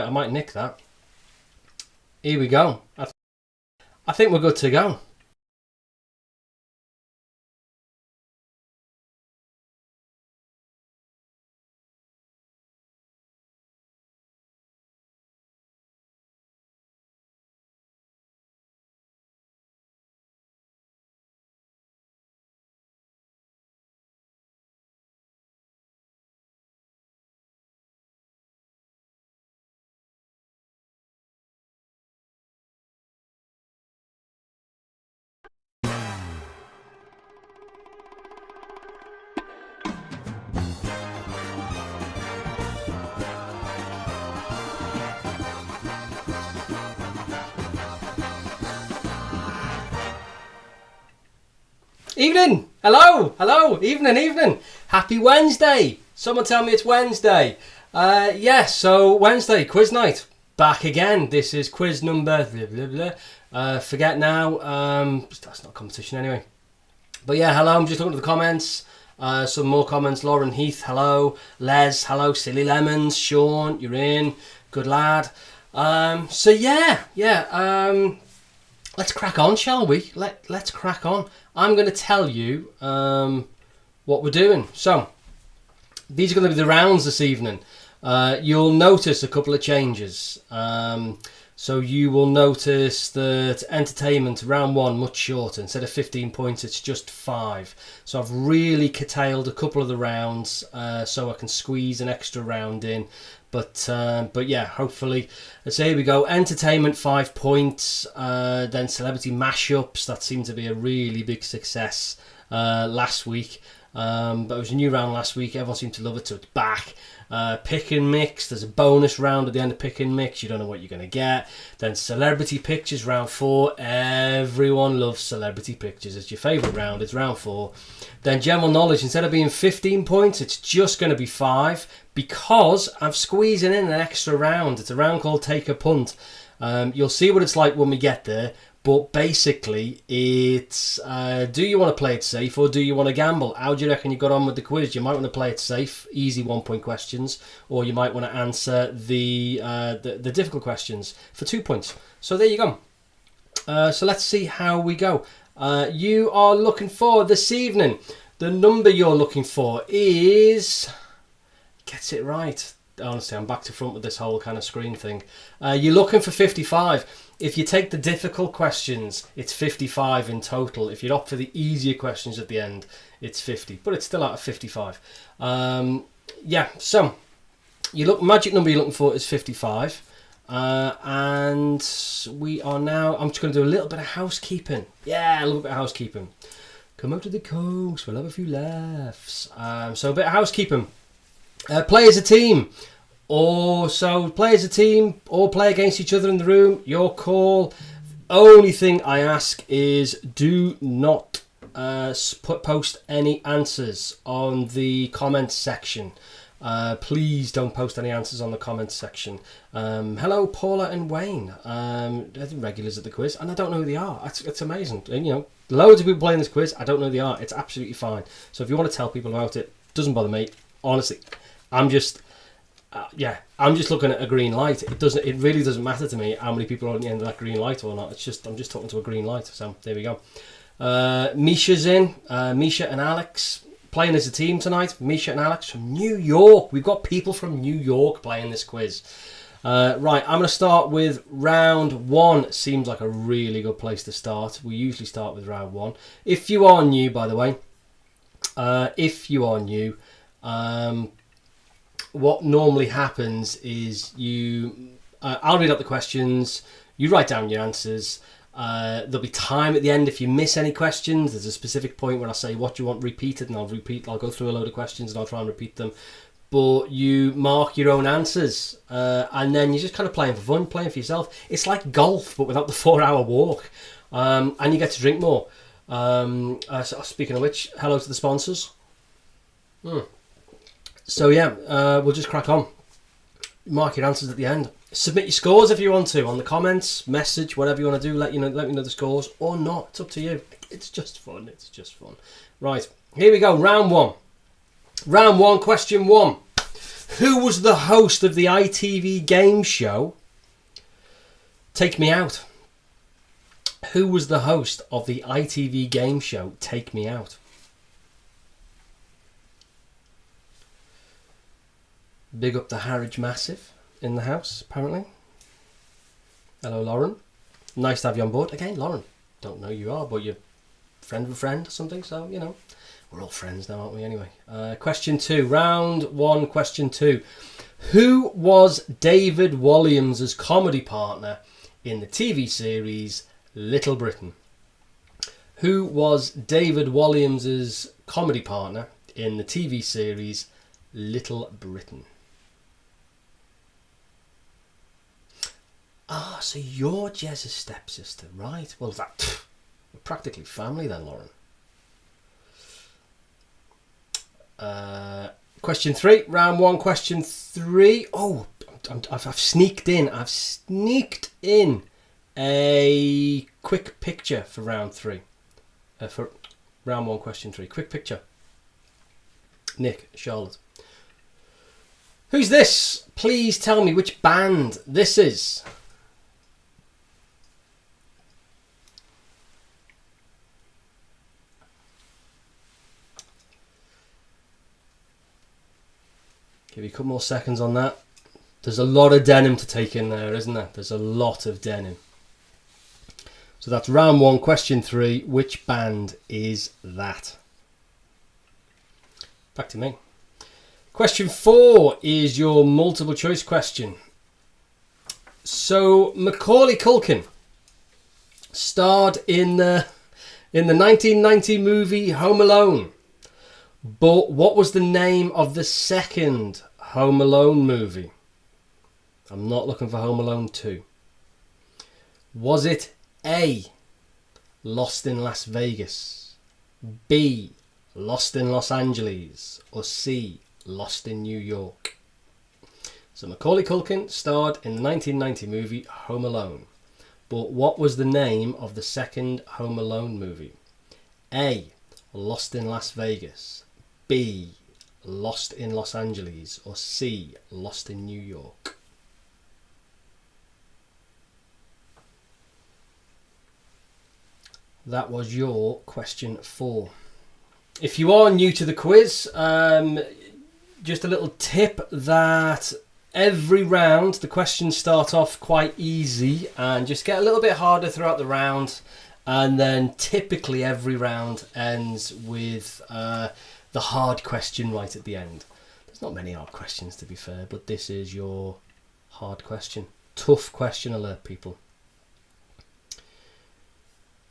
I might nick that. Here we go. I think we're good to go. Evening! Hello! Evening! Happy Wednesday! Someone tell me it's Wednesday. Yes, so Wednesday, quiz night. Back again. This is quiz number... forget now. That's not competition anyway. But yeah, hello, I'm just looking at the comments. Some more comments. Lauren Heath, hello. Les, hello. Silly Lemons. Sean, you're in. Good lad. So yeah. Let's crack on, shall we? Let's crack on. I'm going to tell you what we're doing. So, these are going to be the rounds this evening. You'll notice a couple of changes. So you will notice that entertainment, round one, much shorter. Instead of 15 points, it's just 5. So I've really curtailed a couple of the rounds so I can squeeze an extra round in. But yeah, hopefully. So here we go. Entertainment, 5 points. Then celebrity mashups. That seemed to be a really big success last week. But it was a new round last week. Everyone seemed to love it, so it's back. Pick and mix. There's a bonus round at the end of pick and mix. You don't know what you're going to get. Then celebrity pictures, round 4. Everyone loves celebrity pictures. It's your favourite round. It's round 4. Then general knowledge. Instead of being 15 points, it's just going to be 5 because I'm squeezing in an extra round. It's a round called Take a Punt. You'll see what it's like when we get there. But basically, it's do you want to play it safe or do you want to gamble? How do you reckon you got on with the quiz? You might want to play it safe, easy 1-point questions, or you might want to answer the difficult questions for 2 points. So there you go. So let's see how we go. You are looking for this evening. The number you're looking for is... Gets it right. Honestly, I'm back to front with this whole kind of screen thing. You're looking for 55. If you take the difficult questions, it's 55 in total. If you opt for the easier questions at the end, it's 50. But it's still out of 55. Yeah, so magic number you're looking for is 55. And we are now... I'm just going to do a little bit of housekeeping. Yeah, a little bit of housekeeping. Come out to the coast. We'll have a few laughs. So a bit of housekeeping. Play as a team. Play as a team or play against each other in the room. Your call. Only thing I ask is do not post any answers on the comments section. Please don't post any answers on the comments section. Hello, Paula and Wayne. They're regulars at the quiz, and I don't know who they are. It's amazing. And, loads of people playing this quiz. I don't know who they are. It's absolutely fine. So if you want to tell people about it, doesn't bother me. Honestly, I'm just looking at a green light. It really doesn't matter to me how many people are at the end of that green light or not. I'm just talking to a green light. So there we go. Misha's in. Misha and Alex playing as a team tonight. Misha and Alex from New York. We've got people from New York playing this quiz. Right, I'm going to start with round 1. Seems like a really good place to start. We usually start with round 1. If you are new, by the way, what normally happens is I'll read out the questions, you write down your answers. There'll be time at the end if you miss any questions. There's a specific point where I'll say what you want repeated, and I'll go through a load of questions and I'll try and repeat them. But you mark your own answers, and then you're just kind of playing for fun, playing for yourself. It's like golf, but without the 4-hour walk, and you get to drink more. So speaking of which, hello to the sponsors. So yeah, we'll just crack on. Mark your answers at the end. Submit your scores if you want to on the comments, message, whatever you want to do. Let me know the scores or not. It's up to you. It's just fun. Right, here we go. Round 1. Round 1, question 1. Who was the host of the ITV game show Take Me Out? Who was the host of the ITV game show Take Me Out? Big up the Harwich Massive in the house, apparently. Hello, Lauren. Nice to have you on board. Again, Lauren, don't know who you are, but you're friend of a friend or something, so, you know. We're all friends now, aren't we, anyway? Question 2. Round 1, question 2. Who was David Walliams' comedy partner in the TV series Little Britain? Who was David Walliams' comedy partner in the TV series Little Britain? Ah, so you're Jez's stepsister, right? Well, that we're practically family then, Lauren. Question 3, round 1, question 3. Oh, I've sneaked in. I've sneaked in a quick picture for round 3. For round 1, question 3. Quick picture. Nick, Charlotte. Who's this? Please tell me which band this is. Give you a couple more seconds on that. There's a lot of denim to take in there, isn't there? There's a lot of denim. So that's round 1, question 3. Which band is that? Back to me. Question 4 is your multiple choice question. So Macaulay Culkin starred in the 1990 movie Home Alone. But what was the name of the second Home Alone movie? I'm not looking for Home Alone 2. Was it A, Lost in Las Vegas, B, Lost in Los Angeles, or C, Lost in New York? So Macaulay Culkin starred in the 1990 movie Home Alone. But what was the name of the second Home Alone movie? A, Lost in Las Vegas, B, Lost in Los Angeles, or C, Lost in New York? That was your question 4. If you are new to the quiz, just a little tip that every round the questions start off quite easy and just get a little bit harder throughout the round, and then typically every round ends with the hard question right at the end. There's not many hard questions, to be fair, but this is your hard question. Tough question alert, people.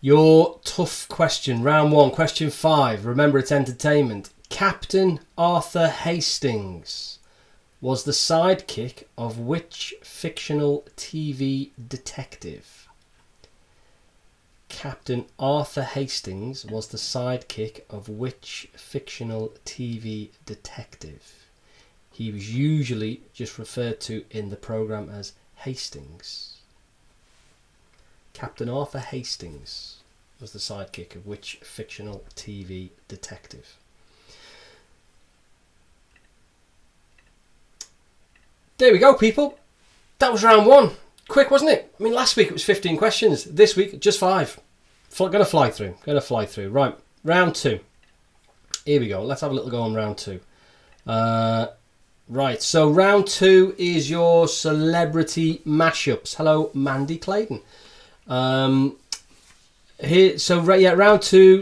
Your tough question, round 1, question 5. Remember, it's entertainment. Captain Arthur Hastings was the sidekick of which fictional TV detective? Captain Arthur Hastings was the sidekick of which fictional TV detective? He was usually just referred to in the programme as Hastings. Captain Arthur Hastings was the sidekick of which fictional TV detective? There we go, people. That was round 1. Quick, wasn't it? I mean, last week it was 15 questions. This week, just 5. Gonna fly through. Right, round 2. Here we go. Let's have a little go on round 2. Right, so round 2 is your celebrity mashups. Hello, Mandy Clayton. Round 2,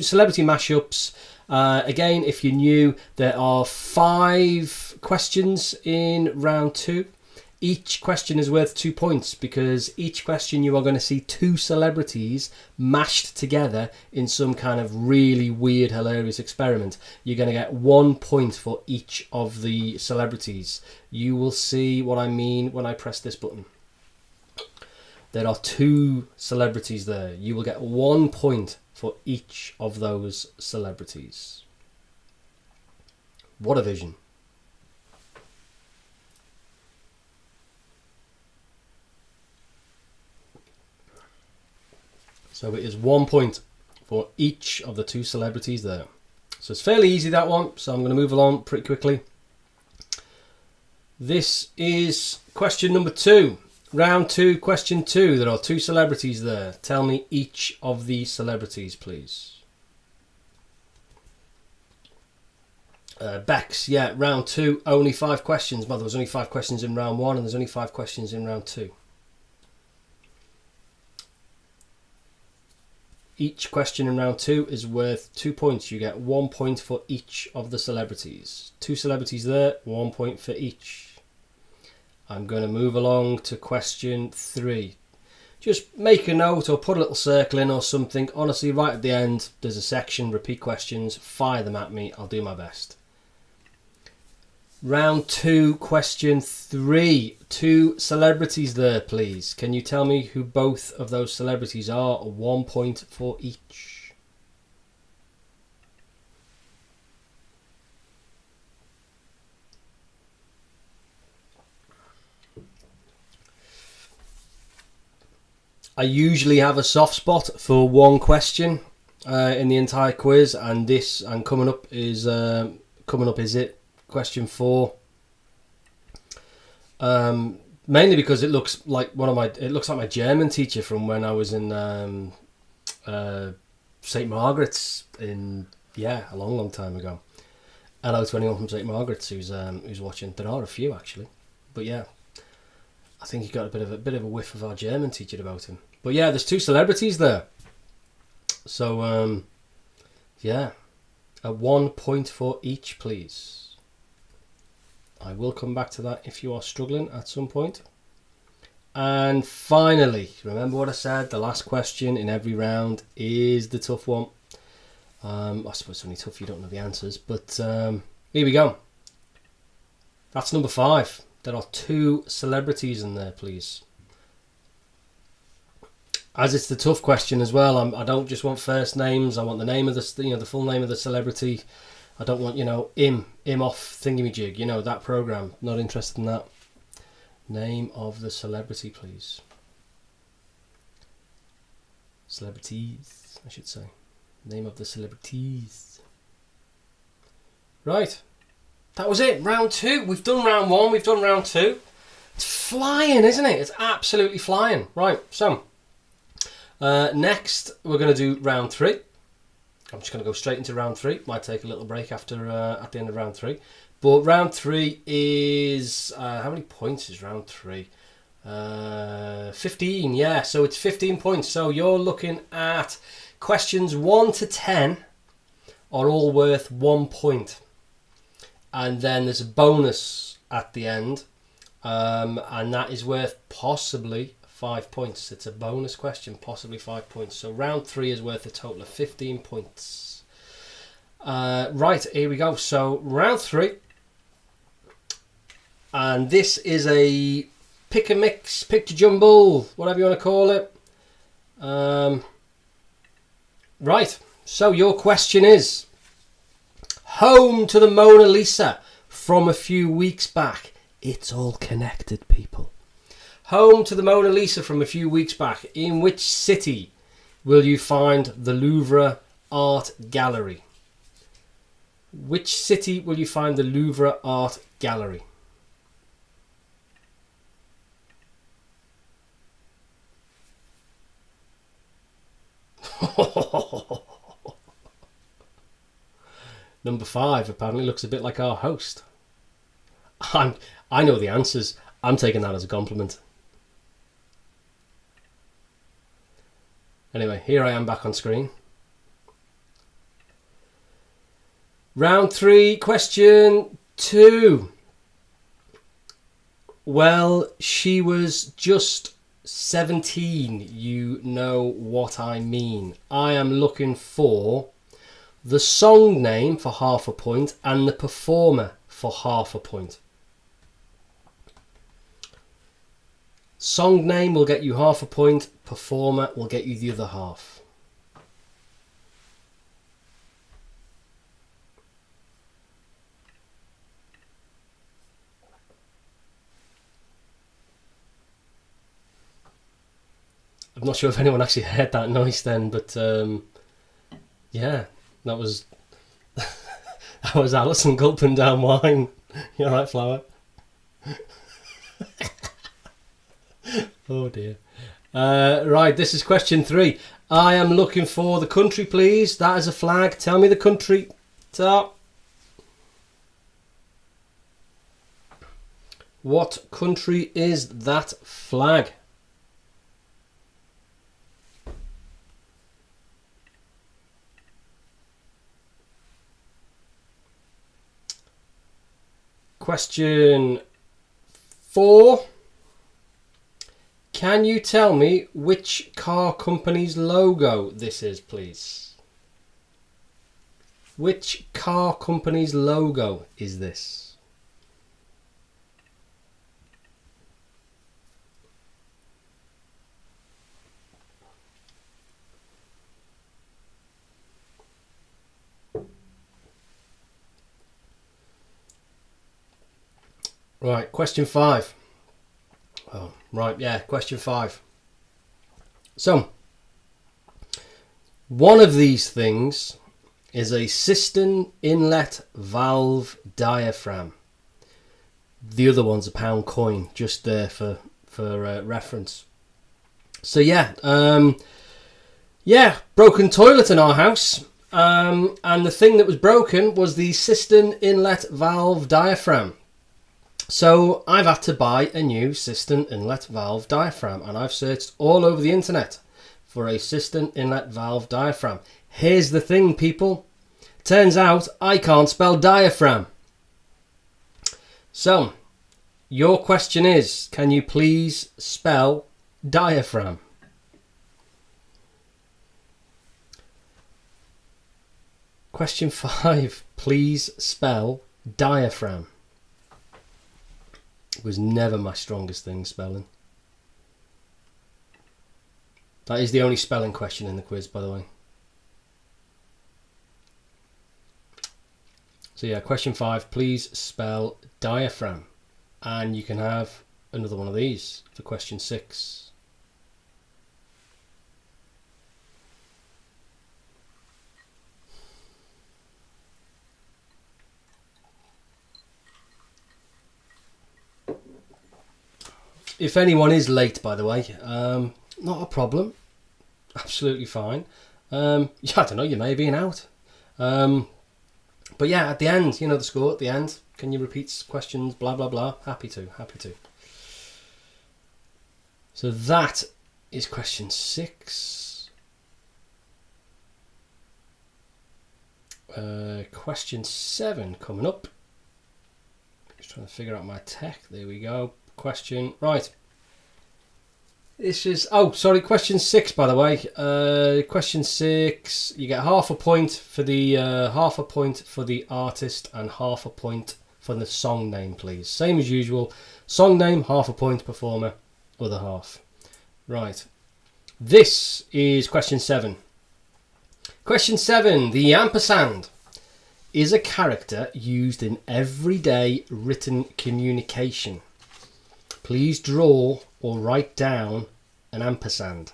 celebrity mashups. Again, if you're new, there are 5 questions in round 2. Each question is worth 2 points because each question you are going to see 2 celebrities mashed together in some kind of really weird, hilarious experiment. You're going to get 1 point for each of the celebrities. You will see what I mean when I press this button. There are 2 celebrities there. You will get 1 point for each of those celebrities. What a vision. So it is 1 point for each of the 2 celebrities there. So it's fairly easy, that one. So I'm going to move along pretty quickly. This is question number 2. Round 2, question 2. There are 2 celebrities there. Tell me each of the celebrities, please. Bex, yeah, round 2, only 5 questions. Well, there was only 5 questions in round 1 and there's only 5 questions in round 2. Each question in round 2 is worth 2 points. You get 1 point for each of the celebrities. 2 celebrities there, 1 point for each. I'm going to move along to question 3. Just make a note or put a little circle in or something. Honestly, right at the end, there's a section, repeat questions. Fire them at me. I'll do my best. Round 2, question 3. 2 celebrities there, please. Can you tell me who both of those celebrities are? 1 point for each. I usually have a soft spot for 1 question in the entire quiz, and coming up is it question 4. Mainly because it looks like my German teacher from when I was in St. Margaret's a long time ago. Hello to anyone from St. Margaret's who's watching. There are a few actually, but yeah. I think he got a bit of a whiff of our German teacher about him. But yeah, there's 2 celebrities there. So yeah, 1 point for each, please. I will come back to that if you are struggling at some point. And finally, remember what I said, the last question in every round is the tough one. I suppose it's only tough if you don't know the answers, but here we go. That's number 5. There are 2 celebrities in there, please. As it's the tough question as well, I don't just want first names. I want the name of the full name of the celebrity. I don't want im off thingamajig, that program. Not interested in that. Name of the celebrity, please. Celebrities, I should say. Name of the celebrities. Right. That was it, round 2. We've done round 1, we've done round 2. It's flying, isn't it? It's absolutely flying. Right, so next we're going to do round 3. I'm just going to go straight into round 3. Might take a little break after at the end of round 3. But round 3 is how many points is round 3? 15. Yeah, so it's 15 points. So you're looking at questions 1 to 10 are all worth 1 point. And then there's a bonus at the end, and that is worth possibly 5 points. It's a bonus question, possibly 5 points. So round 3 is worth a total of 15 points. Right, here we go. So round 3, and this is a pick a mix, pick to jumble, whatever you want to call it. Right, so your question is: home to the Mona Lisa from a few weeks back. It's all connected, people. Home to the Mona Lisa from a few weeks back. In which city will you find the Louvre Art Gallery? Which city will you find the Louvre Art Gallery? Number 5 apparently looks a bit like our host. I know the answers. I'm taking that as a compliment. Anyway, here I am back on screen. Round 3, question 2. Well, she was just 17. You know what I mean. I am looking for the song name for half a point and the performer for half a point. Song name will get you half a point, performer will get you the other half. I'm not sure if anyone actually heard that noise then, but yeah, that was that was Alison gulping down wine. You alright, Flower? Oh dear. Right, this is question 3. I am looking for the country, please. That is a flag. Tell me the country. Top. What country is that flag? Question 4. Can you tell me which car company's logo this is, please? Which car company's logo is this? Right, question 5. Oh, right, yeah, question 5. So, one of these things is a cistern inlet valve diaphragm. The other one's a pound coin, just there for reference. So yeah, broken toilet in our house, and the thing that was broken was the cistern inlet valve diaphragm. So I've had to buy a new cistern inlet valve diaphragm, and I've searched all over the internet for a cistern inlet valve diaphragm. Here's the thing, people. Turns out I can't spell diaphragm. So, your question is, can you please spell diaphragm? Question 5, please spell diaphragm. It was never my strongest thing, spelling. That is the only spelling question in the quiz, by the way. So yeah, question 5, please spell diaphragm. And you can have another one of these for question 6. If anyone is late, by the way, not a problem. Absolutely fine. I don't know, you may have been out. But yeah, at the end, you know the score at the end. Can you repeat questions, blah, blah, blah. Happy to. So that is question 6. Question 7 coming up. Just trying to figure out my tech. There we go. Question, right. This is, question 6, by the way. Question 6, you get half a point for the artist and half a point for the song name, please. Same as usual. Song name, half a point. Performer, other half. Right. This is question 7. Question 7, the ampersand is a character used in everyday written communication. Please draw or write down an ampersand.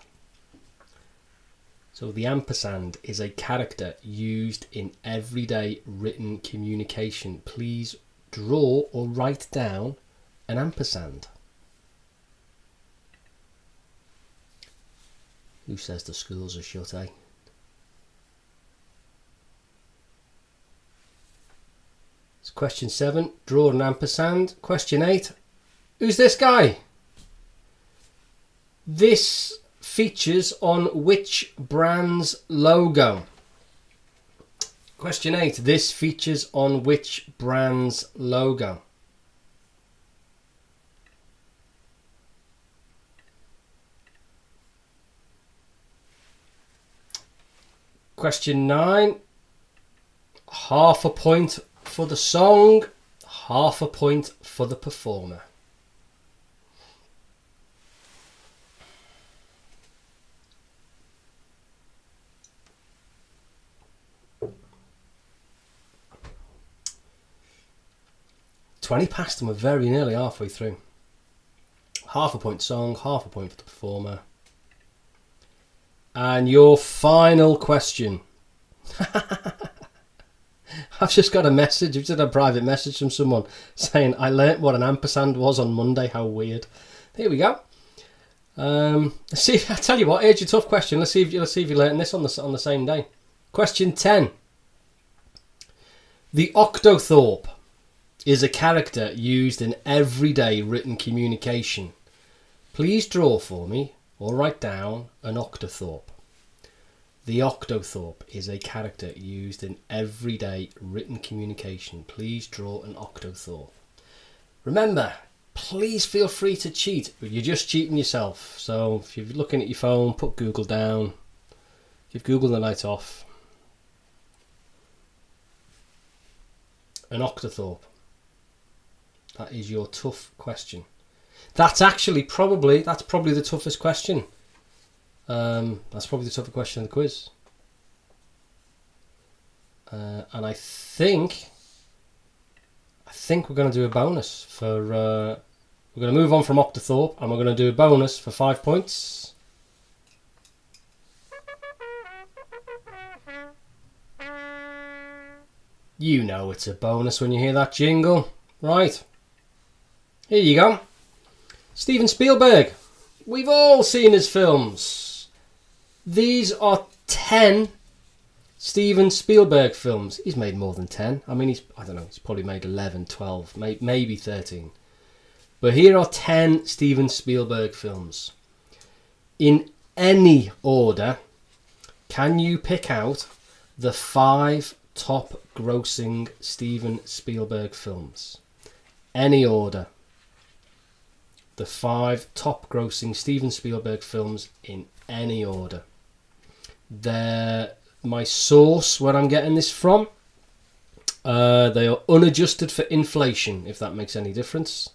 So the ampersand is a character used in everyday written communication. Please draw or write down an ampersand. Who says the schools are shut, eh? It's question 7, draw an ampersand. Question 8, who's this guy? This features on which brand's logo? Question 8. This features on which brand's logo? Question 9. Half a point for the song, half a point for the performer. $20 past and we're very nearly halfway through. Half a point song, half a point for the performer. And your final question. I've just got a message. I've just had a private message from someone saying, I learnt what an ampersand was on Monday. How weird. Here we go. Let's see. I tell you what, here's your tough question. Let's see if you learnt this on the same day. Question 10. The Octothorpe is a character used in everyday written communication. Please draw for me or write down an Octothorpe. The Octothorpe is a character used in everyday written communication. Please draw an Octothorpe. Remember, please feel free to cheat, but you're just cheating yourself. So if you're looking at your phone, put Google down. Give Google the night off. An Octothorpe. That is your tough question. That's probably the toughest question. That's probably the toughest question in the quiz. And I think we're going to do a bonus for. We're going to move on from Octothorpe, and we're going to do a bonus for 5 points. You know it's a bonus when you hear that jingle, right? Here you go. Steven Spielberg. We've all seen his films. These are 10 Steven Spielberg films. He's made more than 10. I mean, he's probably made 11, 12, maybe 13. But here are 10 Steven Spielberg films. In any order, can you pick out the 5 top grossing Steven Spielberg films? Any order. The 5 top grossing Steven Spielberg films in any order. They're my source where I'm getting this from. They are unadjusted for inflation, if that makes any difference.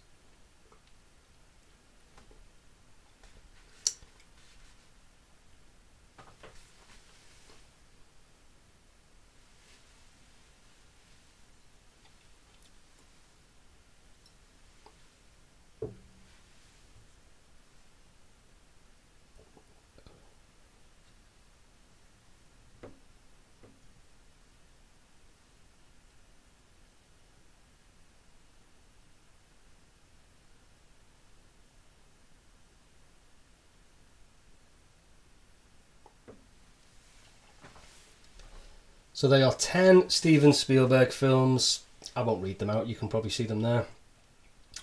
So they are 10 Steven Spielberg films. I won't read them out, you can probably see them there.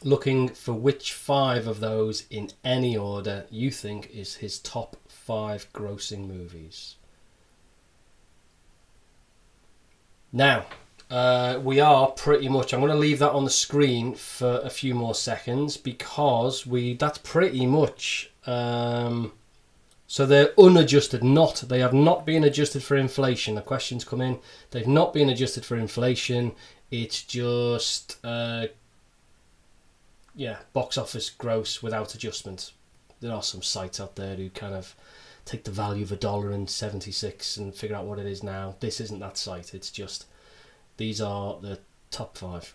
Looking for which 5 of those in any order you think is his top 5 grossing movies. Now, we are pretty much, I'm going to leave that on the screen for a few more seconds because that's pretty much... So they're unadjusted, they have not been adjusted for inflation. The questions come in, they've not been adjusted for inflation. It's just, box office gross without adjustment. There are some sites out there who kind of take the value of $1.76 and figure out what it is now. This isn't that site, it's just, these are the top 5.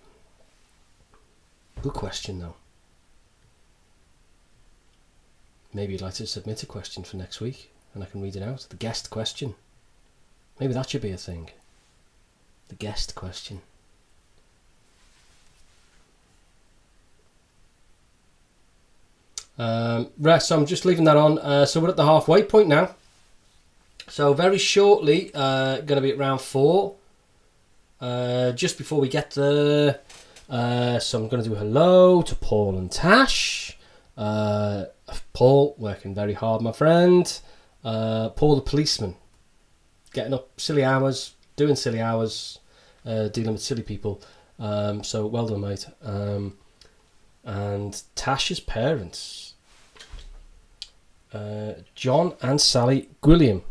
Good question though. Maybe you'd like to submit a question for next week and I can read it out. The guest question. Maybe that should be a thing. The guest question. Right, so I'm just leaving that on. So we're at the halfway point now. So very shortly, going to be at round 4. Just before we get there, so I'm going to do hello to Paul and Tash. Paul, working very hard, my friend. Paul the policeman, getting up silly hours, doing silly hours, dealing with silly people. So well done, mate. And Tash's parents, John and Sally Gwilliam.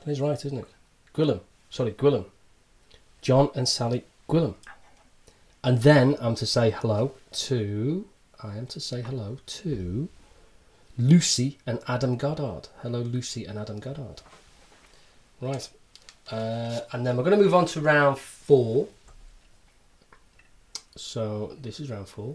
That is right, isn't it? Gwilliam. John and Sally Gwilliam. And then I am to say hello to Lucy and Adam Goddard. Hello, Lucy and Adam Goddard. Right. And then we're going to move on to round 4. So this is round 4.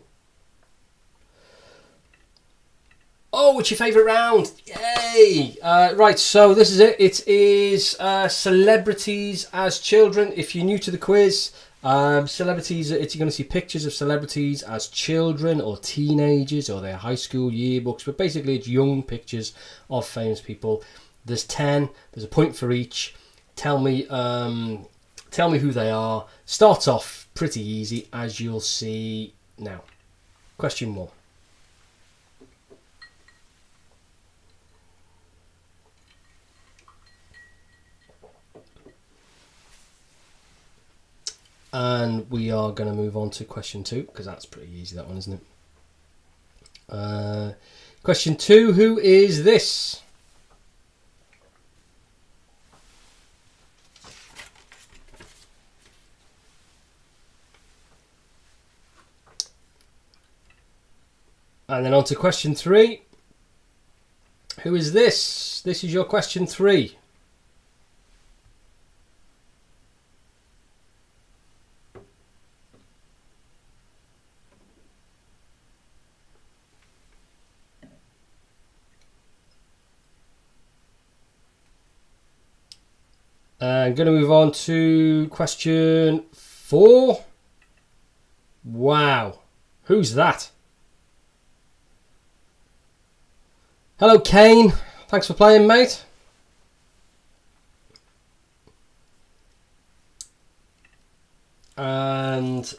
Oh, it's your favourite round. Yay! Right, so this is it. It is celebrities as children. If you're new to the quiz, Celebrities, you're going to see pictures of celebrities as children or teenagers or their high school yearbooks, but basically it's young pictures of famous people. There's 10, there's a point for each. Tell me who they are. Starts off pretty easy, as you'll see now. Question 1. And we are going to move on to question 2, because that's pretty easy, that one, isn't it? Question 2, who is this? And then on to question 3. Who is this? This is your question 3. I'm going to move on to question 4. Wow. Who's that? Hello, Kane. Thanks for playing, mate. And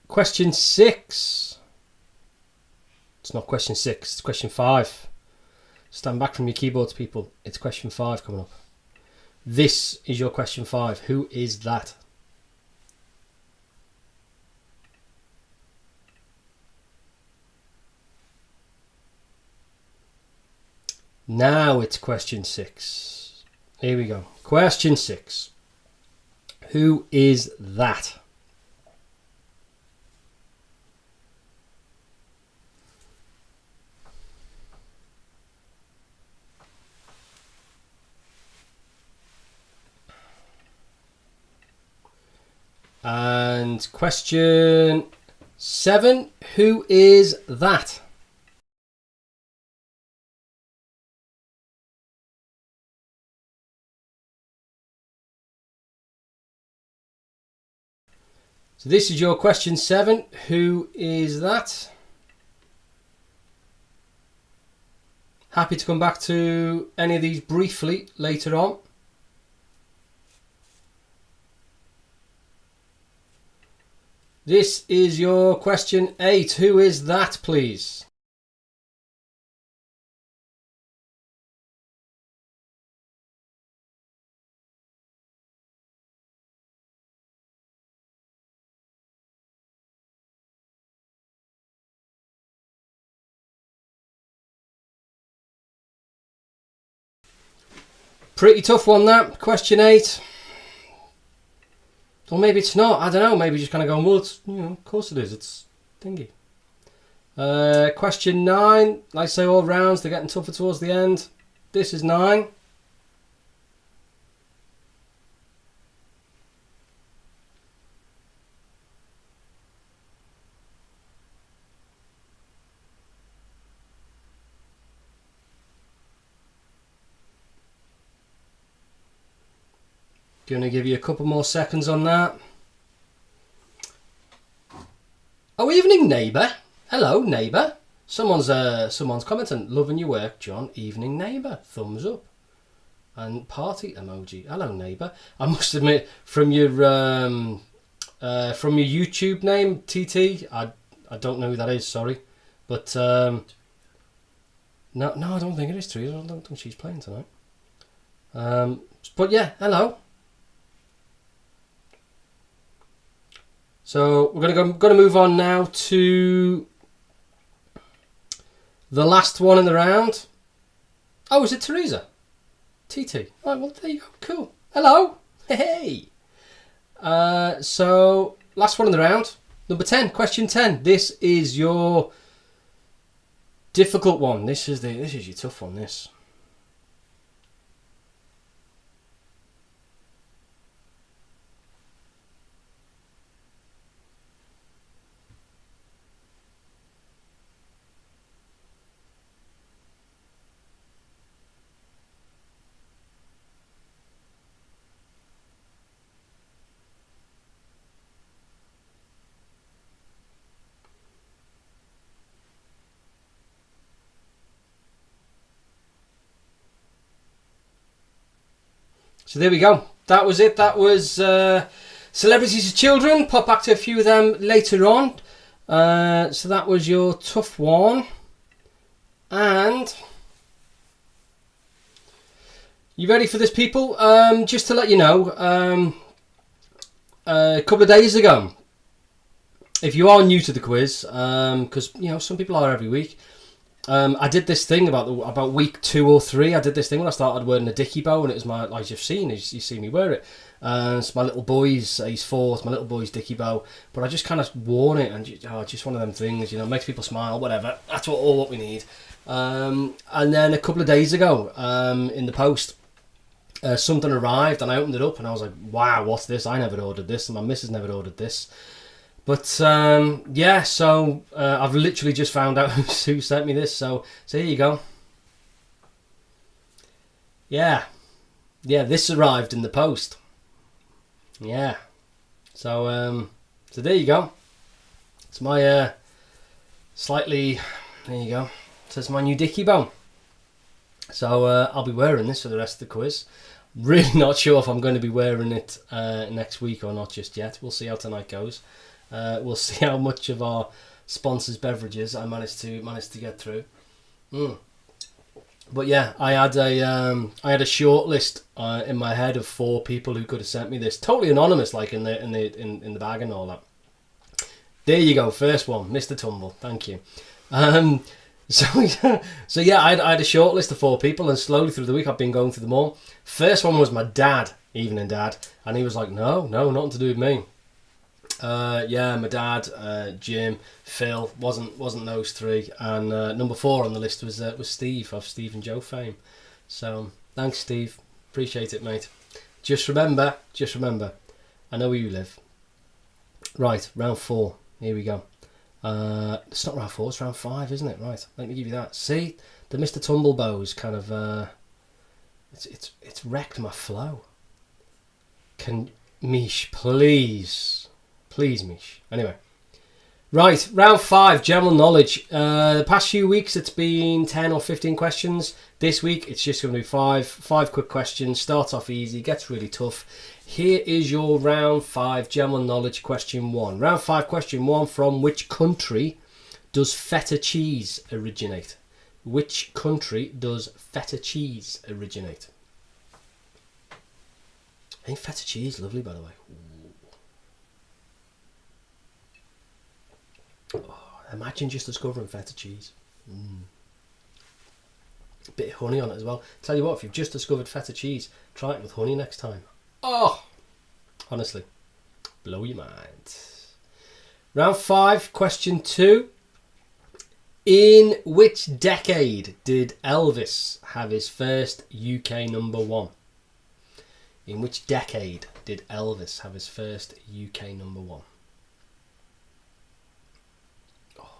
question 6. It's not question 6, it's question 5. Stand back from your keyboards, people. It's question 5 coming up. This is your question 5. Who is that? Now it's question 6. Here we go. Question 6. Who is that? And question 7. Who is that? So this is your question 7. Who is that? Happy to come back to any of these briefly later on. This is your question 8. Who is that, please? Pretty tough one, that. Question 8. Or maybe it's not. I don't know. Maybe just kind of going, well, it's, of course it is. It's thingy. Question 9. Like I say, all rounds, they're getting tougher towards the end. This is 9. Going to give you a couple more seconds on that. Oh, evening, neighbour. Hello, neighbour. Someone's commenting. Loving your work, John. Evening, neighbour. Thumbs up. And party emoji. Hello, neighbour. I must admit, from your YouTube name, TT, I don't know who that is. Sorry, but no, I don't think it is Teresa. I don't think she's playing tonight. But yeah, hello. So we're going to move on now to the last one in the round. Oh, is it Teresa? TT. Oh, well, there you go. Cool. Hello. Hey. So last one in the round. Number 10. Question 10. This is your difficult one. This is your tough one. This. So there we go. That was it. That was Celebrities of Children. Pop back to a few of them later on. So that was your tough one. And you ready for this, people? Just to let you know, a couple of days ago, if you are new to the quiz, because some people are every week, I did this thing about week 2 or 3. I did this thing when I started wearing a dicky bow, and it was my, as you've seen, you see me wear it. It's my little boy's, he's 4, it's my little boy's dicky bow, but I just kind of worn it, and just one of them things, makes people smile, whatever. That's all what we need. And then a couple of days ago, in the post, something arrived, and I opened it up, and I was like, wow, what's this? I never ordered this, and my missus never ordered this. But yeah, so I've literally just found out who sent me this, so here you go. Yeah, this arrived in the post. Yeah, so there you go. It's my slightly, there you go. It says my new dicky bow. So I'll be wearing this for the rest of the quiz. Really not sure if I'm going to be wearing it next week or not just yet. We'll see how tonight goes. We'll see how much of our sponsors' beverages I managed to get through. But yeah, I had a short list in my head of 4 people who could have sent me this, totally anonymous, like in the bag and all that. There you go, first one, Mr. Tumble. Thank you. So yeah, I had a short list of 4 people, and slowly through the week I've been going through them all. First one was my dad, Evening Dad, and he was like, no, nothing to do with me. Yeah, my dad, Jim, Phil, wasn't those 3, and number 4 on the list was Steve of Steve and Joe fame. So thanks, Steve, appreciate it, mate. Just remember, I know where you live. Right, round 4. Here we go. It's not round 4, it's round 5, isn't it? Right, let me give you that. See, the Mr. Tumblebow's kind of it's wrecked my flow. Can Mish please, Mish. Anyway, right, round 5, general knowledge. The past few weeks it's been 10 or 15 questions. This week it's just going to be 5 quick questions. Starts off easy, gets really tough. Here is your round 5 general knowledge question 1. Round 5 question 1: from which country does feta cheese originate? Which country does feta cheese originate? I think feta cheese is lovely, by the way. Oh, imagine just discovering feta cheese. A bit of honey on it as well. Tell you what, if you've just discovered feta cheese, try it with honey next time. Oh, honestly, blow your mind. Round 5, question 2. In which decade did Elvis have his first UK number 1? In which decade did Elvis have his first UK number 1? Oh.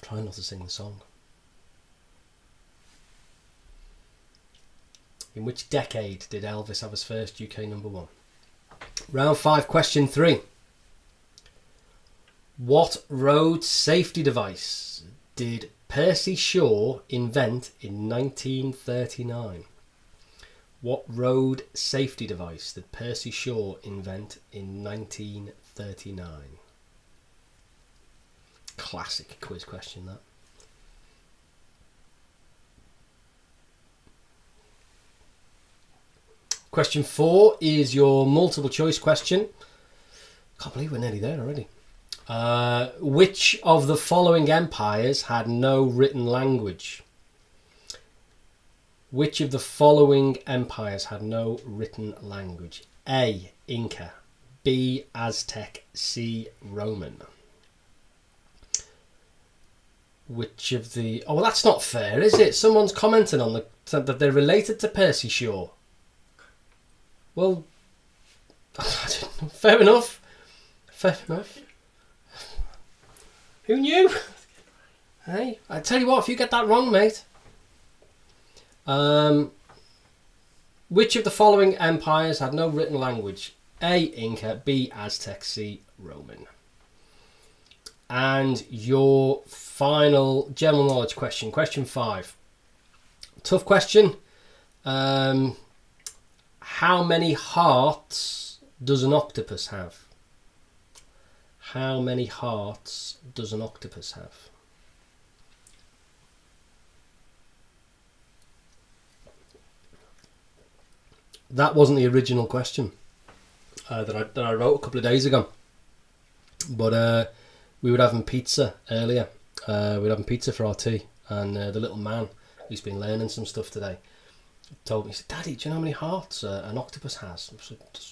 Try not to sing the song. In which decade did Elvis have his first UK number 1? Round 5, question 3. What road safety device did Percy Shaw invent in 1939? What road safety device did Percy Shaw invent in 1939? Classic quiz question, that. Question 4 is your multiple choice question. Can't believe we're nearly there already. Which of the following empires had no written language? Which of the following empires had no written language? A. Inca. B. Aztec. C. Roman. Which of the... Oh, well, that's not fair, is it? Someone's commenting on that they're related to Percy Shaw. Well, fair enough. Fair enough. Who knew? Hey, I tell you what, if you get that wrong, mate. Which of the following empires had no written language? A. Inca. B. Aztec. C. Roman. And your final general knowledge question, question 5. Tough question. How many hearts does an octopus have? How many hearts does an octopus have? That wasn't the original question that I wrote a couple of days ago. But we were having pizza earlier. We were having pizza for our tea. And the little man, who's been learning some stuff today, told me, he said, "Daddy, do you know how many hearts an octopus has?"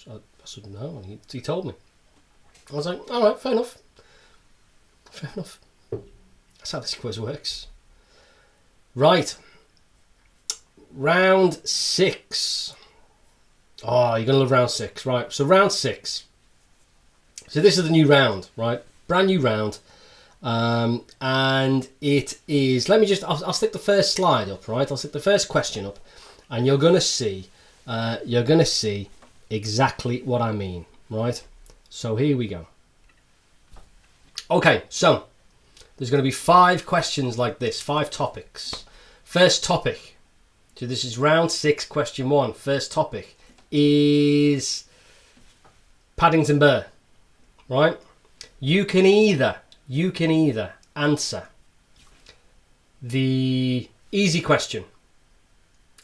I said no, and he told me. I was like, all right, fair enough. Fair enough. That's how this quiz works. Right. Round 6. Oh, you're going to love round 6. Right, so round 6. So this is the new round, right? Brand new round. And it is, I'll stick the first slide up, right? I'll stick the first question up, and you're going to see exactly what I mean, right? So here we go. Okay, so there's going to be 5 questions like this, 5 topics. First topic, so this is round 6, question 1. First topic is Paddington Bear, right? You can either answer the easy question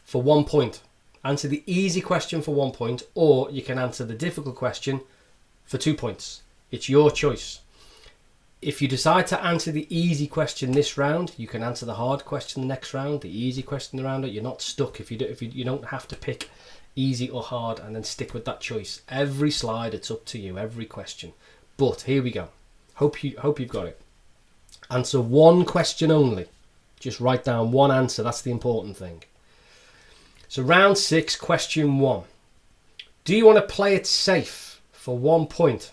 for 1 point. Answer the easy question for 1 point, or you can answer the difficult question for 2 points. It's your choice. If you decide to answer the easy question this round, you can answer the hard question the next round, the easy question around it. You're not stuck if you don't have to pick easy or hard and then stick with that choice. Every slide, it's up to you, every question. But here we go. Hope you've got it. Answer 1 question only. Just write down 1 answer. That's the important thing. So round 6, question 1. Do you want to play it safe for 1 point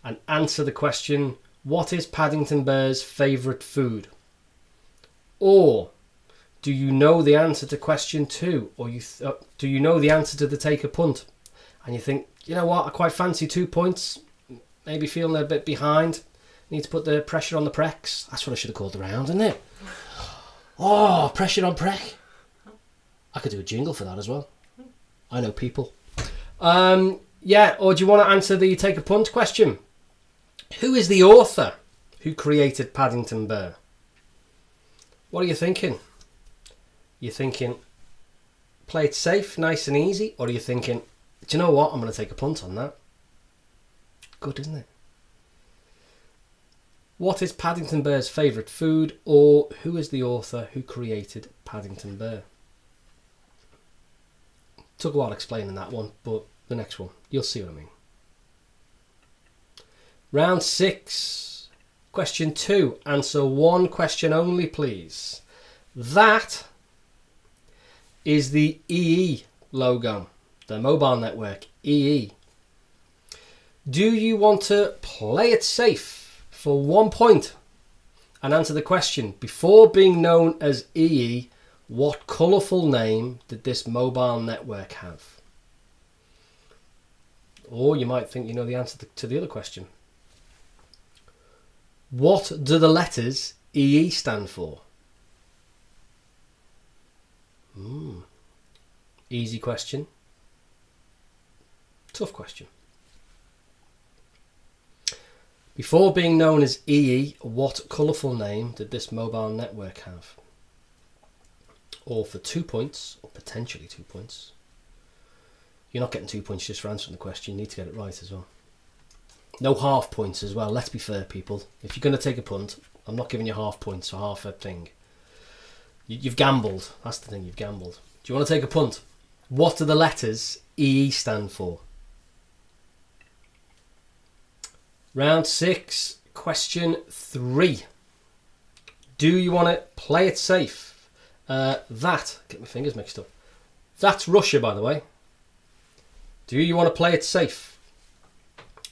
and answer the question, what is Paddington Bear's favourite food? Or do you know the answer to question 2? Or do you know the answer to the take a punt? And you think, you know what, I quite fancy 2 points. Maybe feeling a bit behind. Need to put the pressure on the precs. That's what I should have called the round, isn't it? Oh, pressure on prec. I could do a jingle for that as well. I know people. Yeah, or do you want to answer the take a punt question? Who is the author who created Paddington Bear? What are you thinking? You're thinking, play it safe, nice and easy? Or are you thinking, do you know what? I'm going to take a punt on that. Good, isn't it? What is Paddington Bear's favourite food? Or who is the author who created Paddington Bear? Took a while explaining that one, but the next one, you'll see what I mean. Round 6, question 2. Answer 1 question only, please. That is the EE logo, the mobile network, EE. Do you want to play it safe for 1 point and answer the question, before being known as EE, what colourful name did this mobile network have? Or you might think you know the answer to the other question. What do the letters EE stand for? Easy question. Tough question. Before being known as EE, what colourful name did this mobile network have? Or for 2 points, or potentially 2 points. You're not getting 2 points just for answering the question. You need to get it right as well. No half points as well. Let's be fair, people. If you're going to take a punt, I'm not giving you half points for half a thing. You've gambled. That's the thing, you've gambled. Do you want to take a punt? What do the letters EE stand for? Round 6, question 3. Do you want to play it safe? Get my fingers mixed up. That's Russia, by the way. Do you want to play it safe?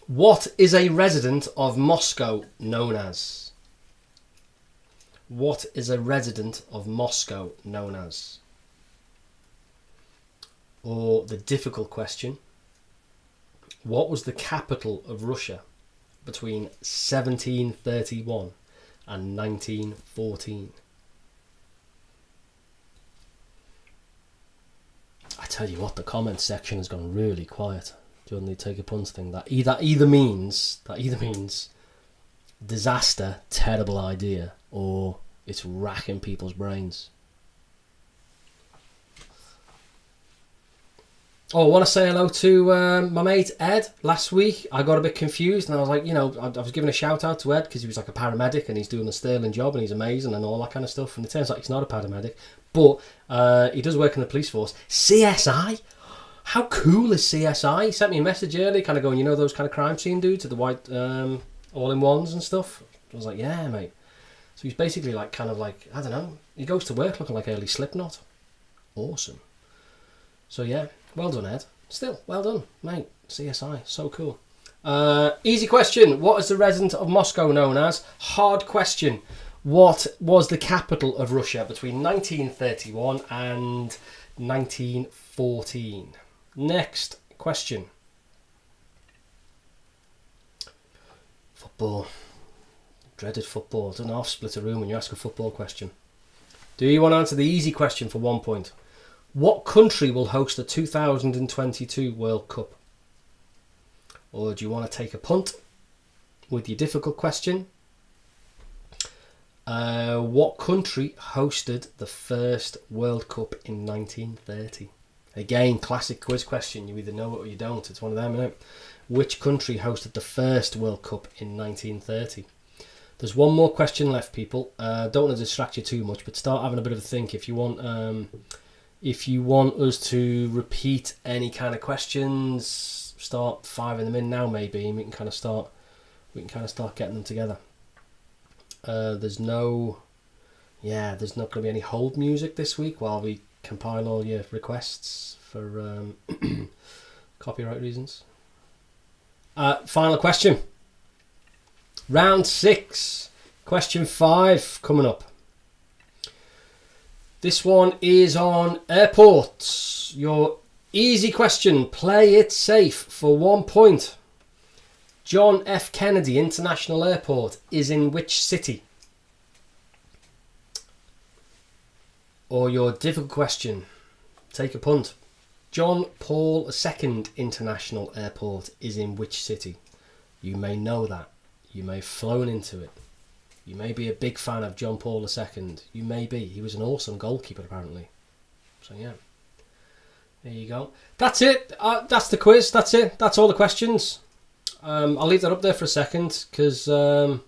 What is a resident of Moscow known as? What is a resident of Moscow known as? Or the difficult question, what was the capital of Russia between 1731 and 1914? tell you what, the comment section has gone really quiet during the take a punt thing. That either means disaster, terrible idea, or it's racking people's brains. Oh, I want to say hello to my mate Ed. Last week I got a bit confused and I was like, I was giving a shout out to Ed because he was like a paramedic and he's doing a sterling job and he's amazing and all that kind of stuff. And it turns out he's not a paramedic, but he does work in the police force. CSI? How cool is CSI? He sent me a message earlier kind of going, those kind of crime scene dudes with the white all-in-ones and stuff. I was like, yeah, mate. So he's basically I don't know, he goes to work looking like early Slipknot. Awesome. So yeah. Well done, Ed. Still, well done, mate. CSI, so cool. Easy question. What is the resident of Moscow known as? Hard question. What was the capital of Russia between 1931 and 1914? Next question. Football. Dreaded football. Doesn't half split a room when you ask a football question. Do you want to answer the easy question for 1 point? What country will host the 2022 World Cup? Or do you want to take a punt with your difficult question? What country hosted the first World Cup in 1930? Again, classic quiz question. You either know it or you don't. It's one of them, isn't it? Which country hosted the first World Cup in 1930? There's one more question left, people. Don't want to distract you too much, but start having a bit of a think. If you want us to repeat any kind of questions, start firing them in now maybe, and we can kind of start getting them together. There's not going to be any hold music this week while we compile all your requests for copyright reasons. Final question. Round 6. Question 5 coming up. This one is on airports. Your easy question. Play it safe for 1 point. John F. Kennedy International Airport is in which city? Or your difficult question. Take a punt. John Paul II International Airport is in which city? You may know that. You may have flown into it. You may be a big fan of John Paul II. You may be. He was an awesome goalkeeper, apparently. So, yeah. There you go. That's it. That's the quiz. That's it. That's all the questions. I'll leave that up there for a second because, last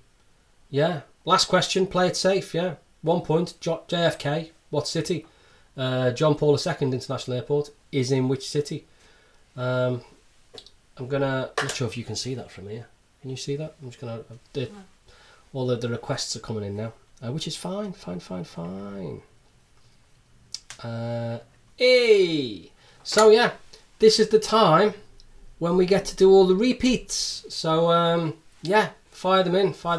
question. Play it safe, yeah. 1 point. JFK. What city? John Paul II International Airport is in which city? I'm not sure if you can see that from here. Can you see that? I'm just going to... All the requests are coming in now, which is fine. So yeah, this is the time when we get to do all the repeats. So fire them in. So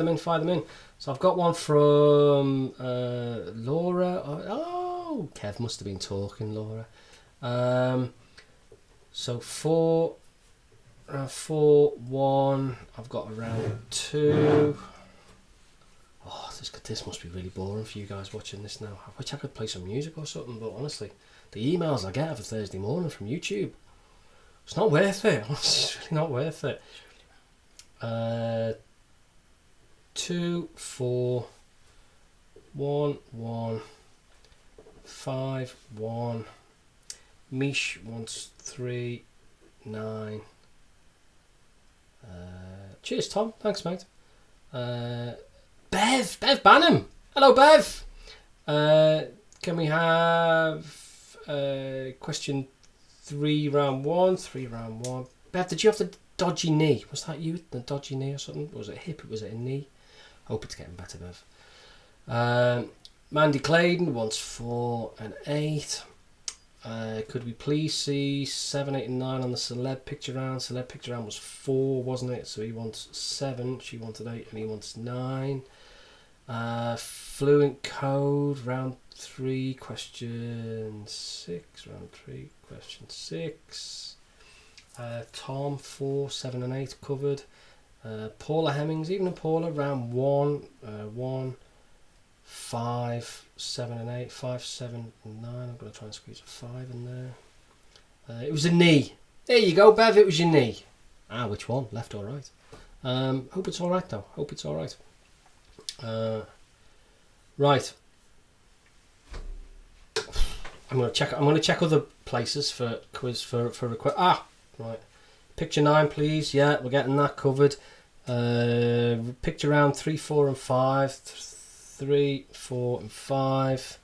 I've got one from Laura. Oh, Kev must have been talking, Laura. So 4-1. I've got around 2. Oh, this must be really boring for you guys watching this now. I wish I could play some music or something, but honestly, the emails I get for Thursday morning from YouTube, it's not worth it. It's really not worth it. 2, 4, 1, 1, 5, 1. Mish wants 3, 9. Cheers, Tom. Thanks, mate. Bev Banham. Hello, Bev. Can we have question 3, round 1? 3, round 1. Bev, did you have the dodgy knee? Was that you? The dodgy knee or something? Was it a hip? Was it a knee? Hope it's getting better, Bev. Mandy Claydon wants 4 and 8. Could we please see 7, 8 and 9 on the celeb picture round? Celeb picture round was 4, wasn't it? So he wants 7, she wanted 8, and he wants 9. Fluent code round 3, question 6. Round 3, question 6. Tom 4, 7 and 8 covered. Paula Hemmings, even Paula, round 1, 1, 5, 7 and 8, 5, 7 and 9. I'm going to try and squeeze a 5 in there. It was a knee. There you go, Bev. It was your knee. Ah, which one? Left or right? Hope it's all right though. Hope it's all right. Right. I'm gonna check other places for quiz for request. Ah, right. Picture 9, please. Yeah, we're getting that covered. Picture round 3, 4, and 5. 3, 4, and 5.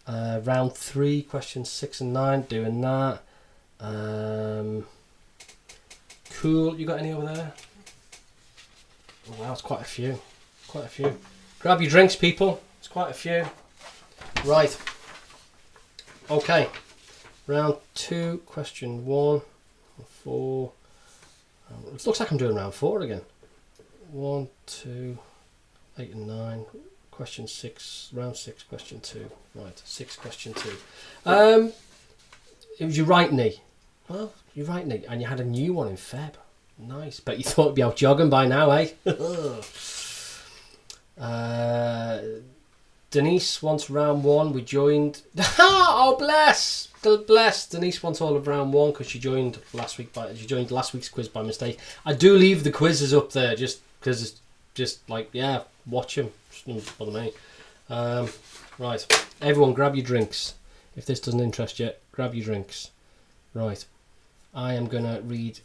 Round 3, questions 6 and 9. Doing that. Cool. You got any over there? Oh, wow, it's quite a few. Quite a few. Grab your drinks, people. It's quite a few. Right. Okay. Round 2, question 1, 4. It looks like I'm doing round 4 again. 1, 2, 8 and 9. Question 6. Round 6, question 2. Right. 6, question 2. It was your right knee. Well, your right knee, and you had a new one in Feb. Nice. Bet you thought it'd be out jogging by now, eh? Denise wants round 1. We joined. Oh, bless! Bless. Denise wants all of round 1 because she joined last week's quiz by mistake. I do leave the quizzes up there just because it's just like, yeah, watch them. Doesn't bother me. Right. Everyone, grab your drinks. If this doesn't interest you, grab your drinks. Right. I am gonna read.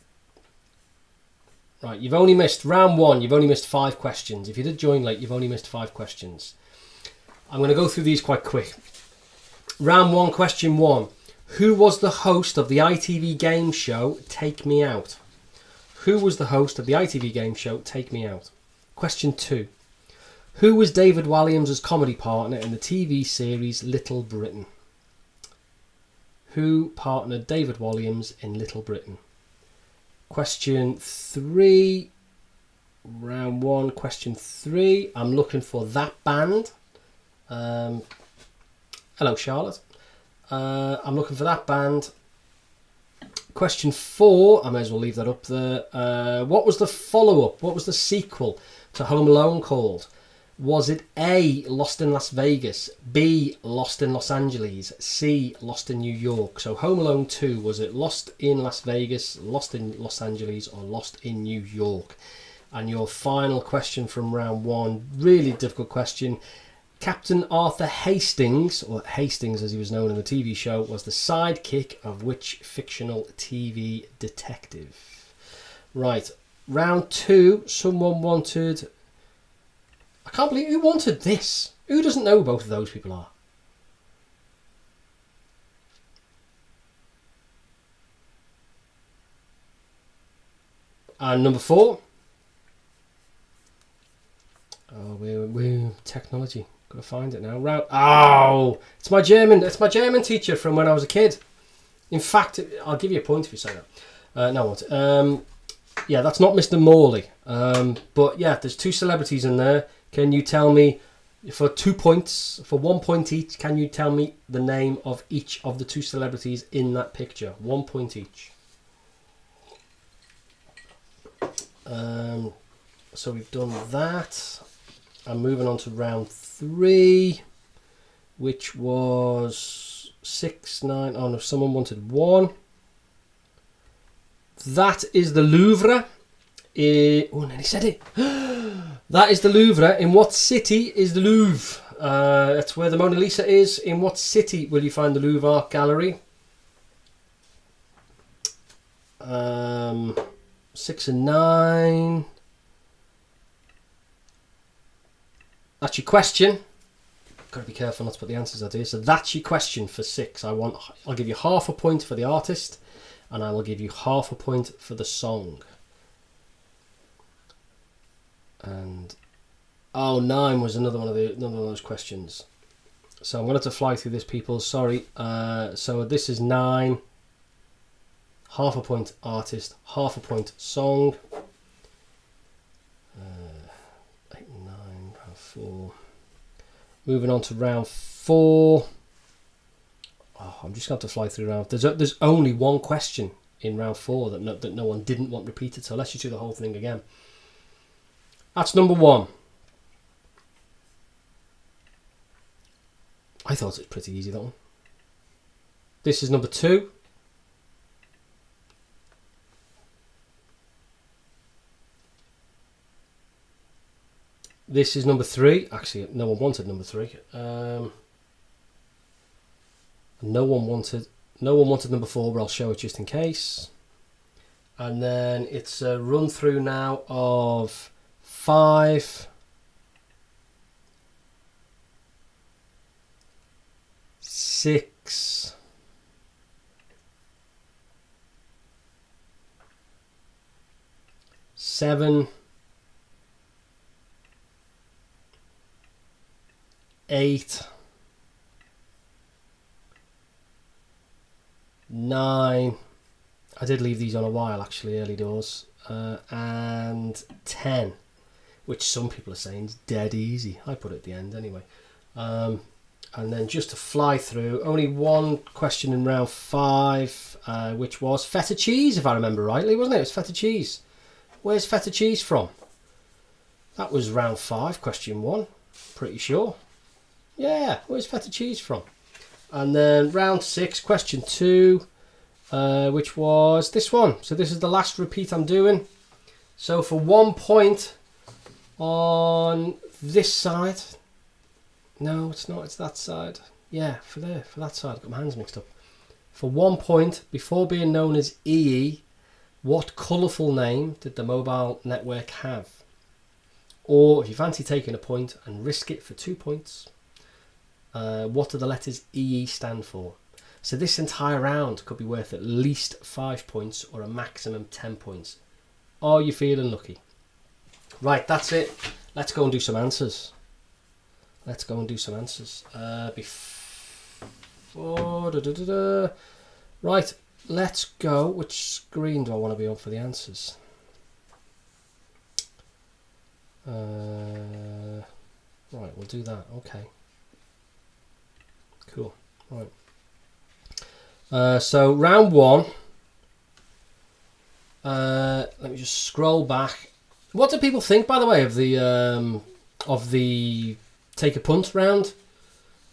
Right, you've only missed round 1. You've only missed 5 questions. If you did join late, you've only missed 5 questions. I'm going to go through these quite quick. Round 1, question 1. Who was the host of the ITV game show Take Me Out? Who was the host of the ITV game show Take Me Out? Question 2. Who was David Walliams' comedy partner in the TV series Little Britain? Who partnered David Walliams in Little Britain? Question 3, round 1, question 3. I'm looking for that band. Hello, Charlotte. I'm looking for that band. Question 4, I may as well leave that up there. What was the follow-up? What was the sequel to Home Alone called? Was it A, Lost in Las Vegas, B, Lost in Los Angeles, C, Lost in New York? So Home Alone 2, was it Lost in Las Vegas, Lost in Los Angeles, or Lost in New York? And your final question from round 1, really difficult question. Captain Arthur Hastings, or Hastings as he was known in the TV show, was the sidekick of which fictional TV detective? Right, round 2, someone wanted... I can't believe who wanted this. Who doesn't know who both of those people are? And number 4. Oh, we technology. Gotta find it now. Oh, it's my German teacher from when I was a kid. In fact, I'll give you a point if you say that. No, I won't. Yeah, that's not Mr. Morley. But yeah, there's 2 celebrities in there. Can you tell me, for 2 points, for 1 point each, can you tell me the name of each of the 2 celebrities in that picture? 1 point each. So we've done that. I'm moving on to round 3, which was 6, 9. Oh no, someone wanted 1. That is the Louvre. Oh, nearly said it. That is the Louvre. In what city is the Louvre? That's where the Mona Lisa is. In what city will you find the Louvre Art Gallery? 6 and 9. That's your question. Got to be careful not to put the answers out here. So that's your question for 6. I'll give you half a point for the artist, and I will give you half a point for the song. And 9 was another one of those questions. So I'm going to have to fly through this, people. Sorry. So this is 9. Half a point artist, half a point song. 8, 9, round 4. Moving on to round 4. Oh, I'm just going to have to fly through round. There's only 1 question in round 4 that no one didn't want repeated. So let's just do the whole thing again. That's number 1. I thought it was pretty easy, that one. This is number 2. This is number 3. Actually, no one wanted number 3. No one wanted number 4, but I'll show it just in case. And then it's a run through now of 5, 6, 7, 8, 9. I did leave these on a while, actually, early doors. And 10, which some people are saying is dead easy. I put it at the end anyway. And then just to fly through, only one question in round 5, which was feta cheese, if I remember rightly, wasn't it? It was feta cheese. Where's feta cheese from? That was round 5, question 1. Pretty sure. Yeah, where's feta cheese from? And then round 6, question 2, which was this one. So this is the last repeat I'm doing. So for 1 point on this side. No, it's not. It's that side. Yeah, for that side. I've got my hands mixed up. For 1 point, before being known as EE, what colourful name did the mobile network have? Or if you fancy taking a point and risk it for 2 points, what do the letters EE stand for? So this entire round could be worth at least 5 points or a maximum 10 points. Are you feeling lucky? Right, that's it. Let's go and do some answers. Right, let's go. Which screen do I want to be on for the answers? Right, we'll do that. Okay. Cool. Right. So round 1. Let me just scroll back. What do people think, by the way, of the take a punt round?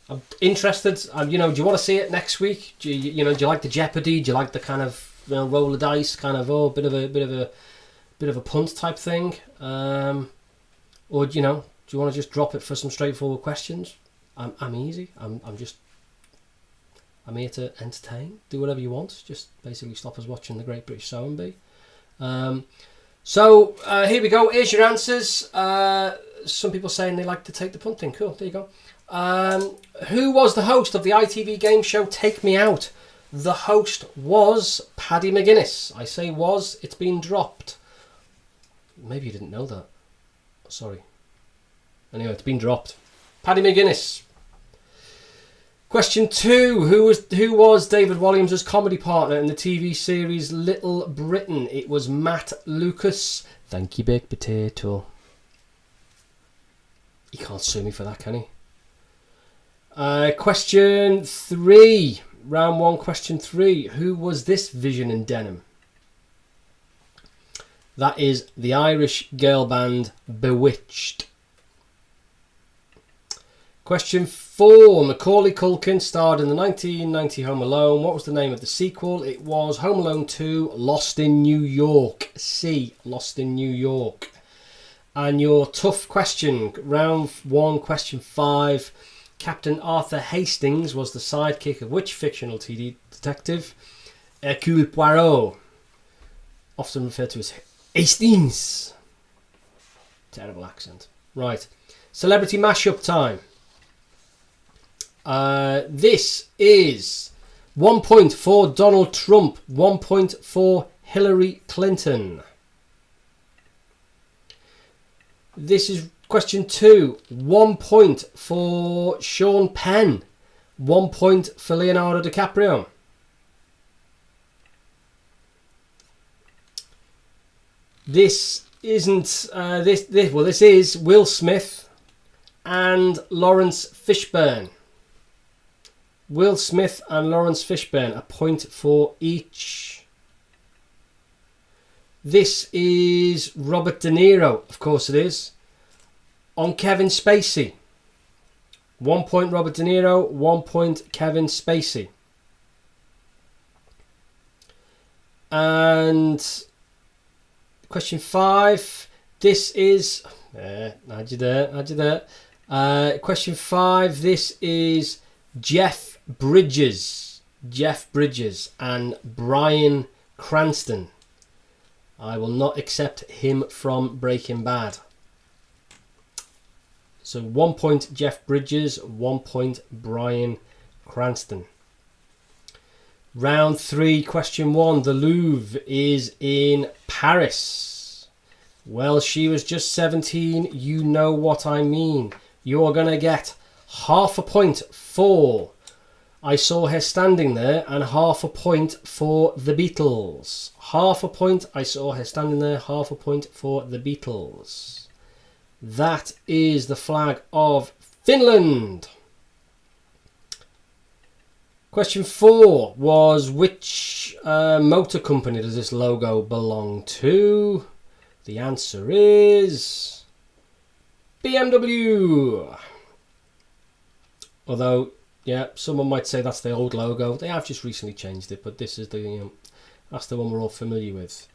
I'm interested. Do you want to see it next week? Do you like the Jeopardy? Do you like the kind of roll of dice, kind of bit of a punt type thing? Or do you want to just drop it for some straightforward questions? I'm easy. I'm here to entertain. Do whatever you want. Just basically stop us watching the Great British Sewing Bee. So here we go. Here's your answers. Some people saying they like to take the punt thing. Cool. There you go. Who was the host of the ITV game show Take Me Out? The host was Paddy McGuinness. I say was. It's been dropped. Maybe you didn't know that. Sorry. Anyway, it's been dropped. Paddy McGuinness. Question 2. Who was David Walliams' comedy partner in the TV series Little Britain? It was Matt Lucas. Thank you, Baked Potato. He can't sue me for that, can he? Question 3. Round 1, question 3. Who was this vision in denim? That is the Irish girl band Bewitched. Question 4. Macaulay Culkin starred in the 1990 Home Alone. What was the name of the sequel? It was Home Alone 2, Lost in New York. C, Lost in New York. And your tough question, round 1, question 5. Captain Arthur Hastings was the sidekick of which fictional TV detective? Hercule Poirot. Often referred to as Hastings. Terrible accent. Right. Celebrity mashup time. This is 1 point for Donald Trump, 1 point for Hillary Clinton. This is question 2. 1 point for Sean Penn, 1 point for Leonardo DiCaprio. This isn't this is Will Smith and Lawrence Fishburne. Will Smith and Lawrence Fishburne, a point for each. This is Robert De Niro, of course it is, on Kevin Spacey. 1 point Robert De Niro, 1 point Kevin Spacey. And question 5, this is, Had you there. Question 5. This is Jeff Bridges. Jeff Bridges and Bryan Cranston. I will not accept him from Breaking Bad. So 1 point Jeff Bridges, 1 point Bryan Cranston. Round 3, question 1. The Louvre is in Paris. Well, she was just 17. You know what I mean. You're going to get half a point for I Saw Her Standing There and half a point for The Beatles. Half a point, I Saw Her Standing There, half a point for The Beatles. That is the flag of Finland. Question 4 was, which motor company does this logo belong to? The answer is BMW. Although, yeah, someone might say that's the old logo. They have just recently changed it, but this is the that's the one we're all familiar with.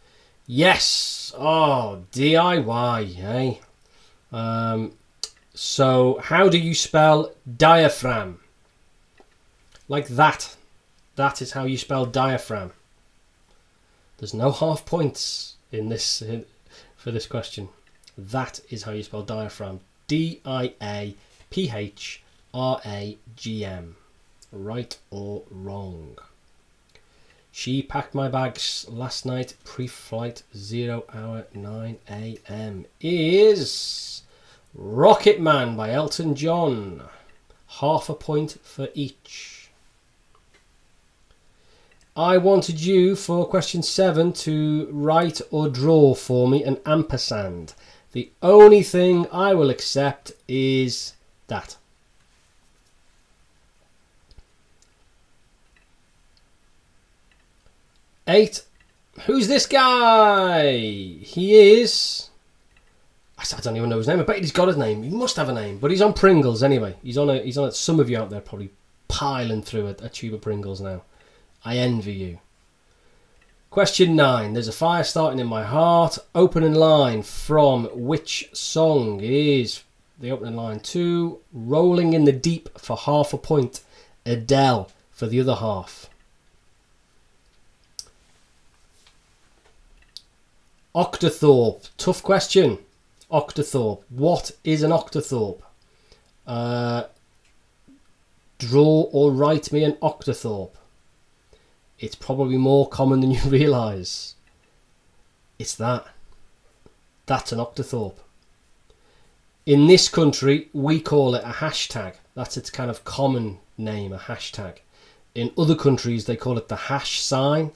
Yes. Oh, DIY, eh? So how do you spell diaphragm? Like that. That is how you spell diaphragm. There's no half points in this for this question. That is how you spell diaphragm. D-I-A-P-H-R-A-G-M. Right or wrong? She packed my bags last night. Pre-flight 0 hour 9 a.m. is Rocket Man by Elton John. Half a point for each. I wanted you for question 7 to write or draw for me an ampersand. The only thing I will accept is that. Eight. Who's this guy? He is... I don't even know his name. I bet he's got his name. He must have a name. But he's on Pringles anyway. He's on a. Some of you out there probably piling through a tube of Pringles now. I envy you. Question 9. There's a fire starting in my heart. Opening line from which song is the opening line to Rolling in the Deep for half a point. Adele for the other half. Octothorpe. Tough question. Octothorpe. What is an octothorpe? Draw or write me an octothorpe. It's probably more common than you realise. It's that. That's an octothorpe. In this country, we call it a hashtag. That's its kind of common name, a hashtag. In other countries, they call it the hash sign.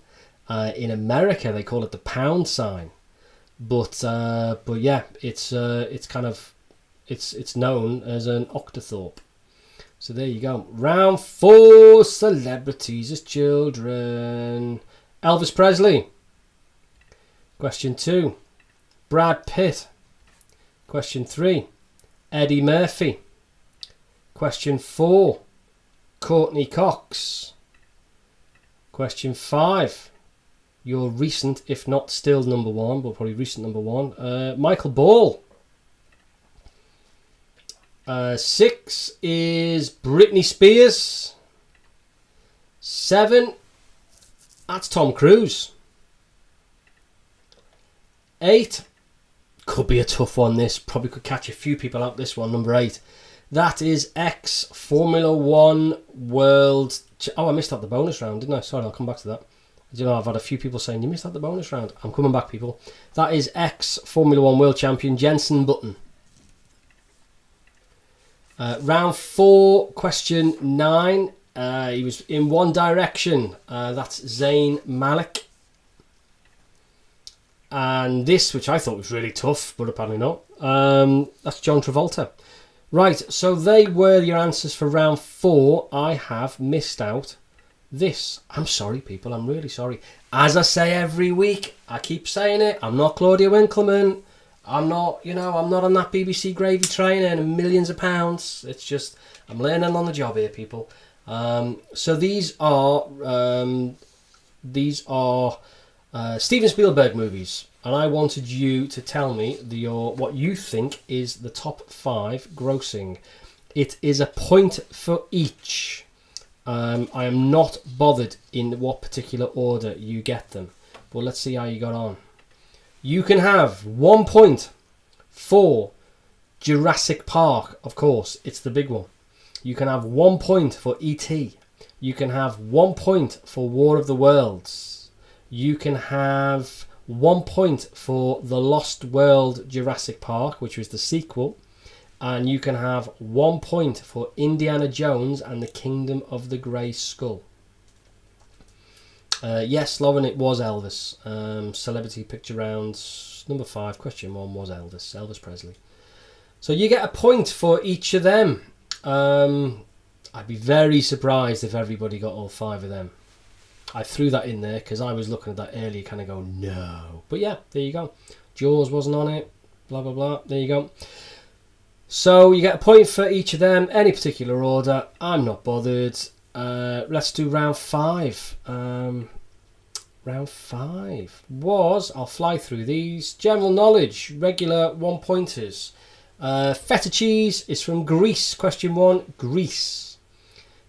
In America, they call it the pound sign. But yeah, it's kind of it's known as an octothorpe. So there you go. Round 4, celebrities as children. Elvis Presley. Question 2, Brad Pitt. Question 3, Eddie Murphy. Question 4, Courtney Cox. Question 5, your recent, if not still number 1, but probably recent number 1, Michael Ball. 6 is Britney Spears. 7, that's Tom Cruise. 8, could be a tough one this, probably could catch a few people out this one, number 8. That is ex-Formula 1 World... Oh, I missed out the bonus round, didn't I? Sorry, I'll come back to that. You know, I've had a few people saying, you missed out the bonus round. I'm coming back, people. That is ex-Formula 1 World Champion Jenson Button. Round 4, question 9. He was in One Direction. That's Zayn Malik. And this, which I thought was really tough, but apparently not. That's John Travolta. Right, so they were your answers for round 4. I have missed out this. I'm sorry, people. I'm really sorry. As I say every week, I keep saying it. I'm not Claudia Winkleman. I'm not, I'm not on that BBC gravy train earning millions of pounds. It's just, I'm learning on the job here, people. So these are Steven Spielberg movies. and I wanted you to tell me what you think is the top 5 grossing. It is a point for each. I am not bothered in what particular order you get them, but let's see how you got on. You can have 1 point for Jurassic Park, of course, it's the big one. You can have 1 point for E.T. You can have 1 point for War of the Worlds. You can have 1 point for The Lost World Jurassic Park, which was the sequel. And you can have 1 point for Indiana Jones and the Kingdom of the Grey Skull. Yes, Lauren, it was Elvis. Celebrity Picture Rounds number 5, question 1 was Elvis Presley. So you get a point for each of them. I'd be very surprised if everybody got all 5 of them. I threw that in there because I was looking at that earlier, kind of go, no. But yeah, there you go. Jaws wasn't on it, blah, blah, blah. There you go. So you get a point for each of them, any particular order. I'm not bothered. Let's do round 5. Round 5 was, I'll fly through these, general knowledge, regular 1-pointers. Feta cheese is from Greece. Question 1, Greece.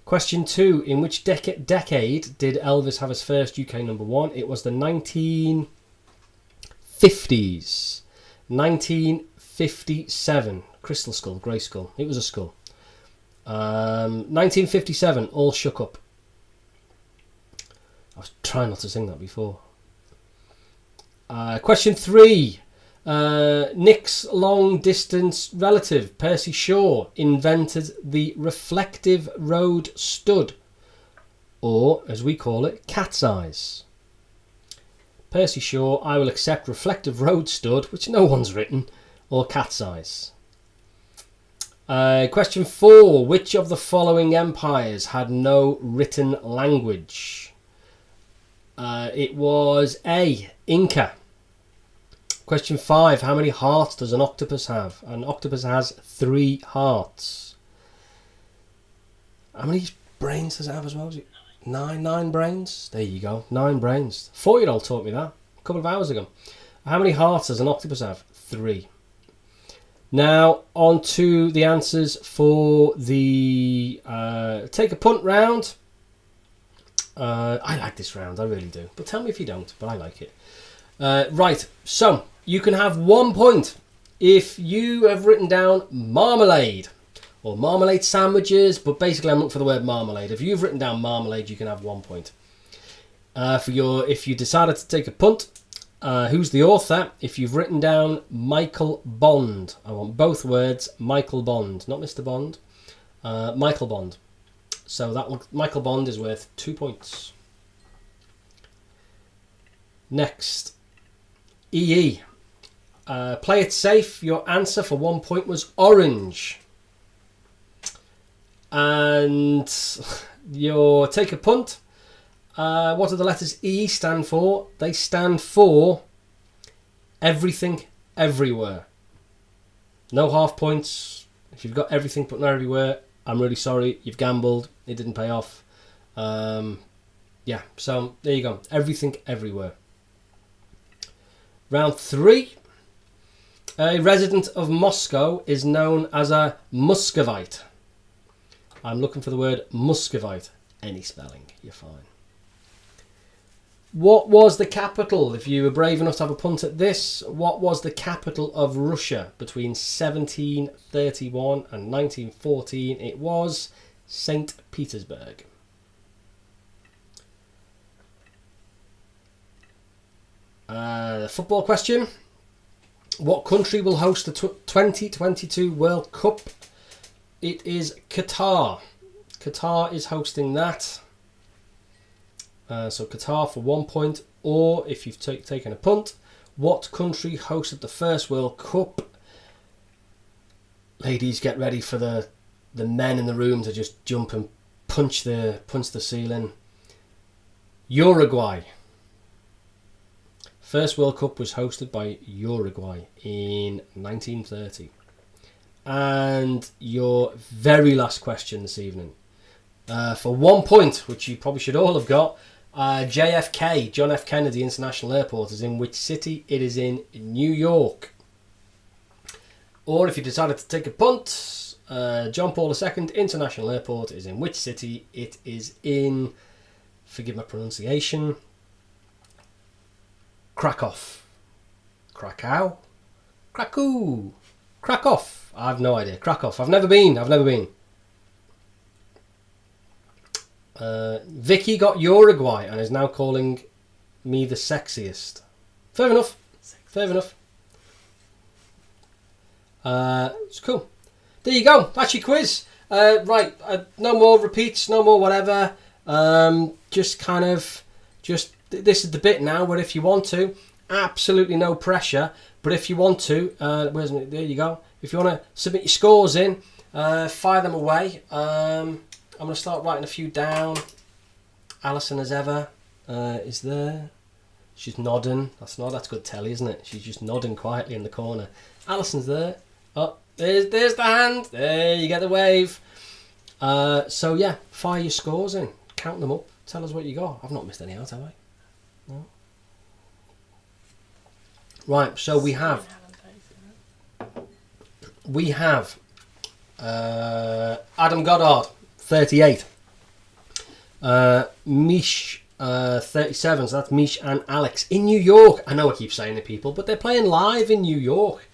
Question 2, in which decade did Elvis have his first UK number 1? It was the 1950s. 1957. Crystal Skull, Grey Skull. It was a skull. 1957, All Shook Up. I was trying not to sing that before. Question 3. Nick's long-distance relative, Percy Shaw, invented the reflective road stud, or, as we call it, cat's eyes. Percy Shaw, I will accept reflective road stud, which no one's written, or cat's eyes. Question 4. Which of the following empires had no written language? It was A, Inca. Question 5. How many hearts does an octopus have? An octopus has 3 hearts. How many brains does it have as well? 9 brains? There you go. 9 brains. 4-year-old taught me that a couple of hours ago. How many hearts does an octopus have? 3. Now, on to the answers for the take a punt round. I like this round, I really do. But tell me if you don't, but I like it. Right, so you can have 1 point if you have written down marmalade or marmalade sandwiches, but basically I'm looking for the word marmalade. If you've written down marmalade, you can have 1 point. If you decided to take a punt, who's the author? If you've written down Michael Bond, I want both words, Michael Bond, not Mr. Bond, Michael Bond. So that one, Michael Bond, is worth 2 points. Next, EE. Play it safe. Your answer for 1 point was orange. And your take a punt. What do the letters E stand for? They stand for everything, everywhere. No half points. If you've got everything but not everywhere, I'm really sorry. You've gambled. It didn't pay off. Yeah, so there you go. Everything, everywhere. Round 3. A resident of Moscow is known as a Muscovite. I'm looking for the word Muscovite. Any spelling, you're fine. What was the capital, if you were brave enough to have a punt at this, what was the capital of Russia between 1731 and 1914? It was St. Petersburg. The football question. What country will host the 2022 World Cup? It is Qatar. Qatar is hosting that. So Qatar for 1 point. Or if you've taken a punt, what country hosted the first World Cup? Ladies, get ready for the men in the room to just jump and punch the ceiling. Uruguay. First World Cup was hosted by Uruguay in 1930. And your very last question this evening. For 1 point, which you probably should all have got, JFK, John F. Kennedy International Airport, is in which city? It is in New York. Or if you decided to take a punt, John Paul II International Airport is in which city? It is in, forgive my pronunciation, Krakow. Krakow? Krakow. Krakow. I have no idea. Krakow. I've never been. Vicky got Uruguay and is now calling me the sexiest. Fair enough. It's cool. There you go. That's your quiz. Right. No more repeats. No more whatever. This is the bit now where if you want to, absolutely no pressure. But if you want to, there you go. If you want to submit your scores in, fire them away. I'm going to start writing a few down. Alison, as ever, is there. She's nodding. That's good telly, isn't it? She's just nodding quietly in the corner. Alison's there. Oh, there's the hand. There, you get the wave. So, yeah, fire your scores in. Count them up. Tell us what you got. I've not missed any out, have I? No. Right, so we have Adam Goddard, 38. Mish, 37. So that's Mish and Alex in New York. I know I keep saying to people, but they're playing live in New York.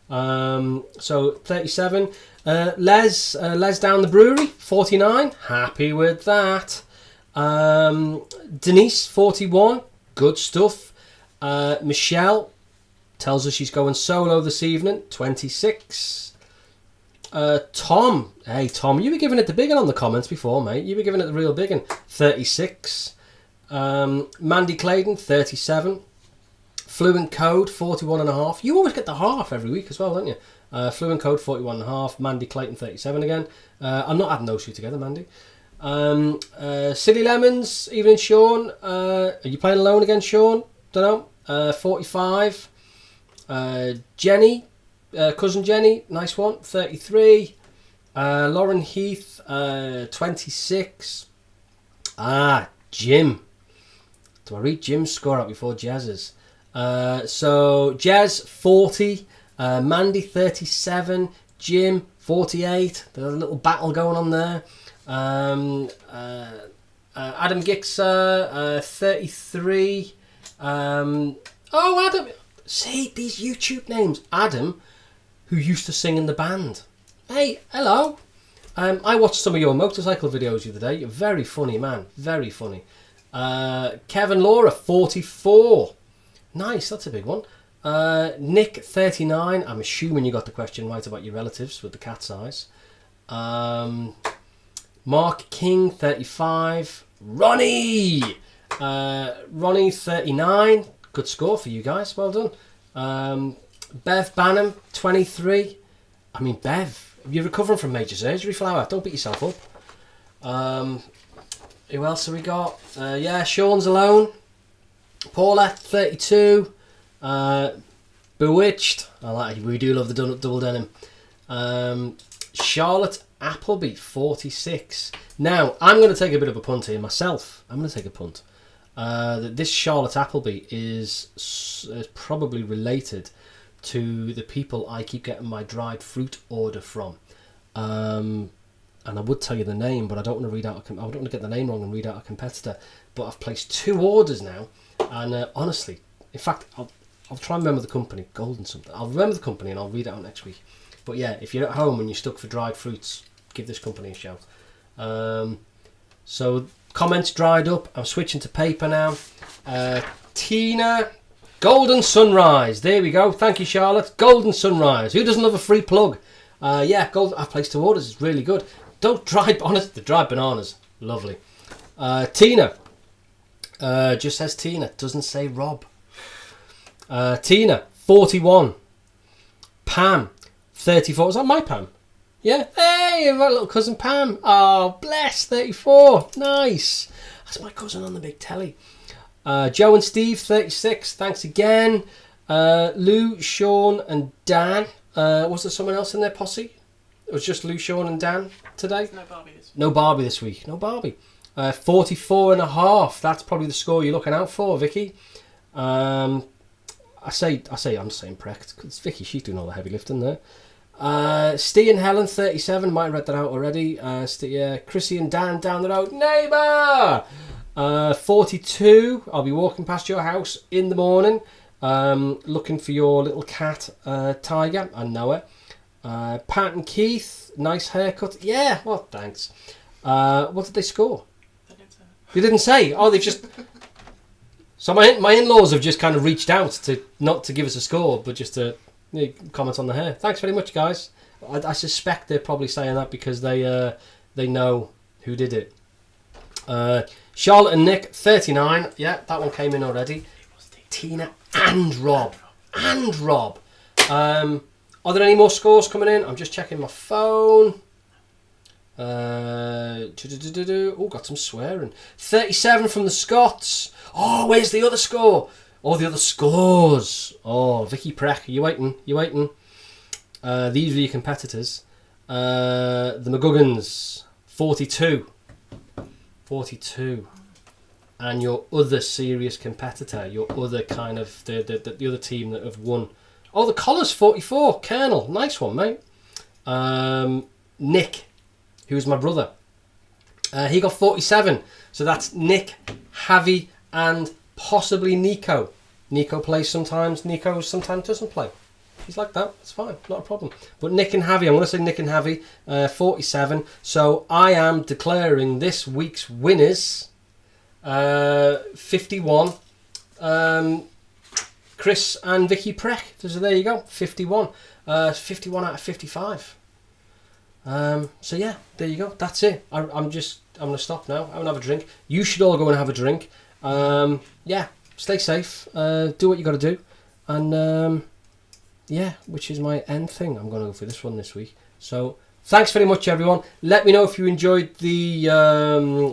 So 37. Les down the brewery, 49. Happy with that. Denise, 41. Good stuff. Michelle tells us she's going solo this evening, 26. Tom, hey Tom, you were giving it the big one on the comments before, mate. You were giving it the real big one, 36. Mandy Clayton, 37. Fluent Code, 41.5. You always get the half every week as well, don't you? Fluent Code, 41.5. Mandy Clayton, 37 again. I'm not adding those two together, Mandy. Silly Lemons, evening Sean. Are you playing alone again, Sean? Don't know. 45. Jenny, cousin Jenny, nice one, 33. Lauren Heath, 26. Jim. Do I read Jim's score out before Jazz's? So Jazz, 40. Mandy, 37. Jim, 48. There's a little battle going on there. Adam Gixer, 33. Adam. See, these YouTube names. Adam, who used to sing in the band. Hey, hello. I watched some of your motorcycle videos the other day. You're very funny, man. Very funny. Kevin Laura, 44. Nice, that's a big one. Nick, 39. I'm assuming you got the question right about your relatives with the cat's eyes. Mark King, 35. Ronnie, 39. Good score for you guys. Well done. Bev Bannum, 23. I mean, Bev, you're recovering from major surgery, Flower. Don't beat yourself up. Who else have we got? Sean's alone. Paula, 32. Bewitched. We do love the double denim. Charlotte Appleby, 46. Now, I'm going to take a bit of a punt here myself. I'm going to take a punt. That this Charlotte Appleby is probably related to the people I keep getting my dried fruit order from. And I would tell you the name, but I don't want to read out. I don't want to get the name wrong and read out a competitor. But I've placed 2 orders now, and honestly, in fact, I'll try and remember the company. Golden something. I'll remember the company and I'll read it out next week. But yeah, if you're at home and you're stuck for dried fruits, give this company a shout. So comments dried up. I'm switching to paper now. Tina, Golden Sunrise. There we go. Thank you, Charlotte. Golden Sunrise. Who doesn't love a free plug? I've placed 2 orders. It's really good. Don't dried bananas. The dried bananas. Lovely. Tina. Just says Tina. Doesn't say Rob. Tina, 41. Pam, 34. Is that my Pam? Yeah. Hey, my little cousin Pam. Oh, bless, 34. Nice. That's my cousin on the big telly. Joe and Steve, 36. Thanks again. Lou, Sean and Dan. Was there someone else in their posse? It was just Lou, Sean and Dan today? No Barbie this week. No Barbie this week. No Barbie. 44.5. That's probably the score you're looking out for, Vicky. I'm saying prepped. It's Vicky, she's doing all the heavy lifting there. Steve and Helen, 37. Might have read that out already. Chrissy and Dan down the road. Neighbour! 42. I'll be walking past your house in the morning, looking for your little cat, Tiger. I know it. Pat and Keith, nice haircut. Yeah, well, thanks. What did they score? They didn't say. Oh, they've just... So my in-laws have just kind of reached out to not to give us a score, but just to comment on the hair. Thanks very much, guys. I suspect they're probably saying that because they know who did it. Charlotte and Nick, 39. Yeah, that one came in already. Tina and Rob. Are there any more scores coming in? I'm just checking my phone. Oh, got some swearing. 37 from the Scots. Oh, where's the other score? Oh, the other scores. Oh, Vicky Preck, you waiting? These are your competitors. The McGuggans, 42. And your other serious competitor, your other kind of the other team that have won. Oh, the Collars, 44. Colonel, nice one, mate. Nick, who's my brother, he got 47. So that's Nick, Javi, and possibly Nico. Nico plays sometimes. Nico sometimes doesn't play. He's like that. It's fine. Not a problem. But Nick and Javi, I'm going to say Nick and Javi, 47. So I am declaring this week's winners, 51. Chris and Vicky Preck. So there you go. 51. 51 out of 55. So yeah, there you go. That's it. I'm going to stop now. I'm going to have a drink. You should all go and have a drink. Yeah, stay safe. Do what you got to do. And yeah, which is my end thing. I'm going to go for this one this week. So thanks very much, everyone. Let me know if you enjoyed the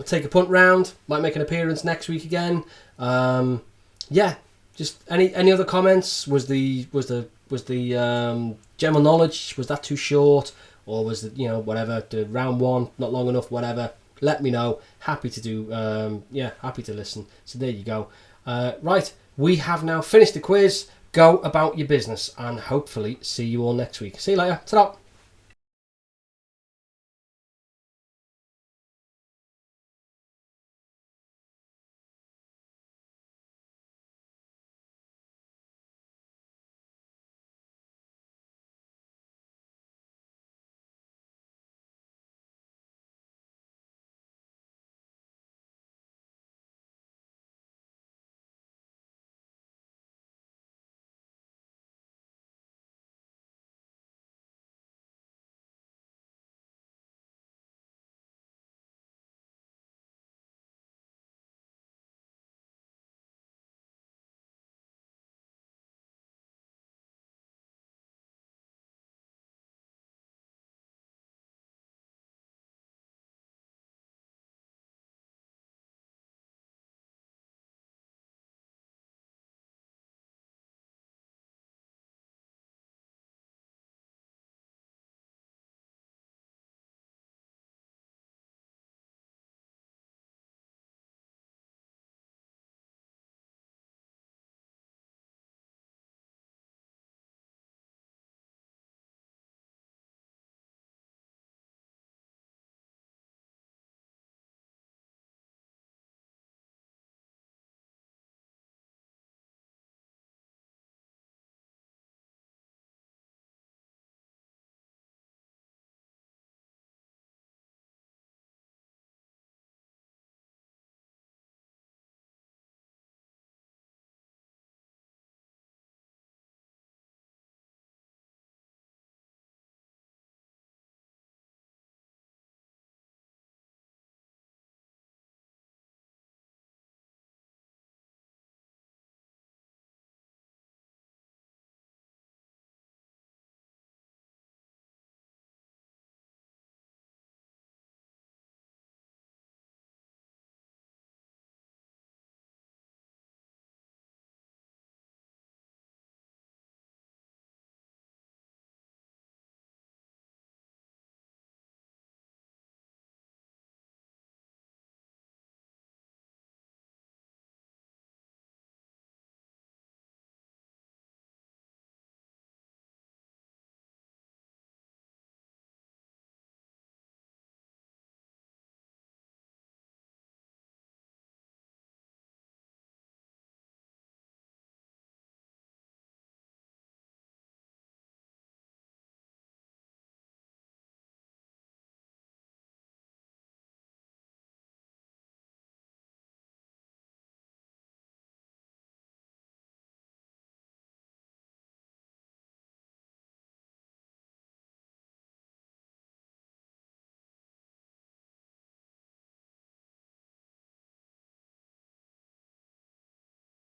take a punt round. Might make an appearance next week again. Yeah, just any other comments? Was the general knowledge, was that too short, or was it, whatever, the round one not long enough, whatever? Let me know. Happy to do. Happy to listen. So there you go. Right, we have now finished the quiz. Go about your business and hopefully see you all next week. See you later. Ta-da.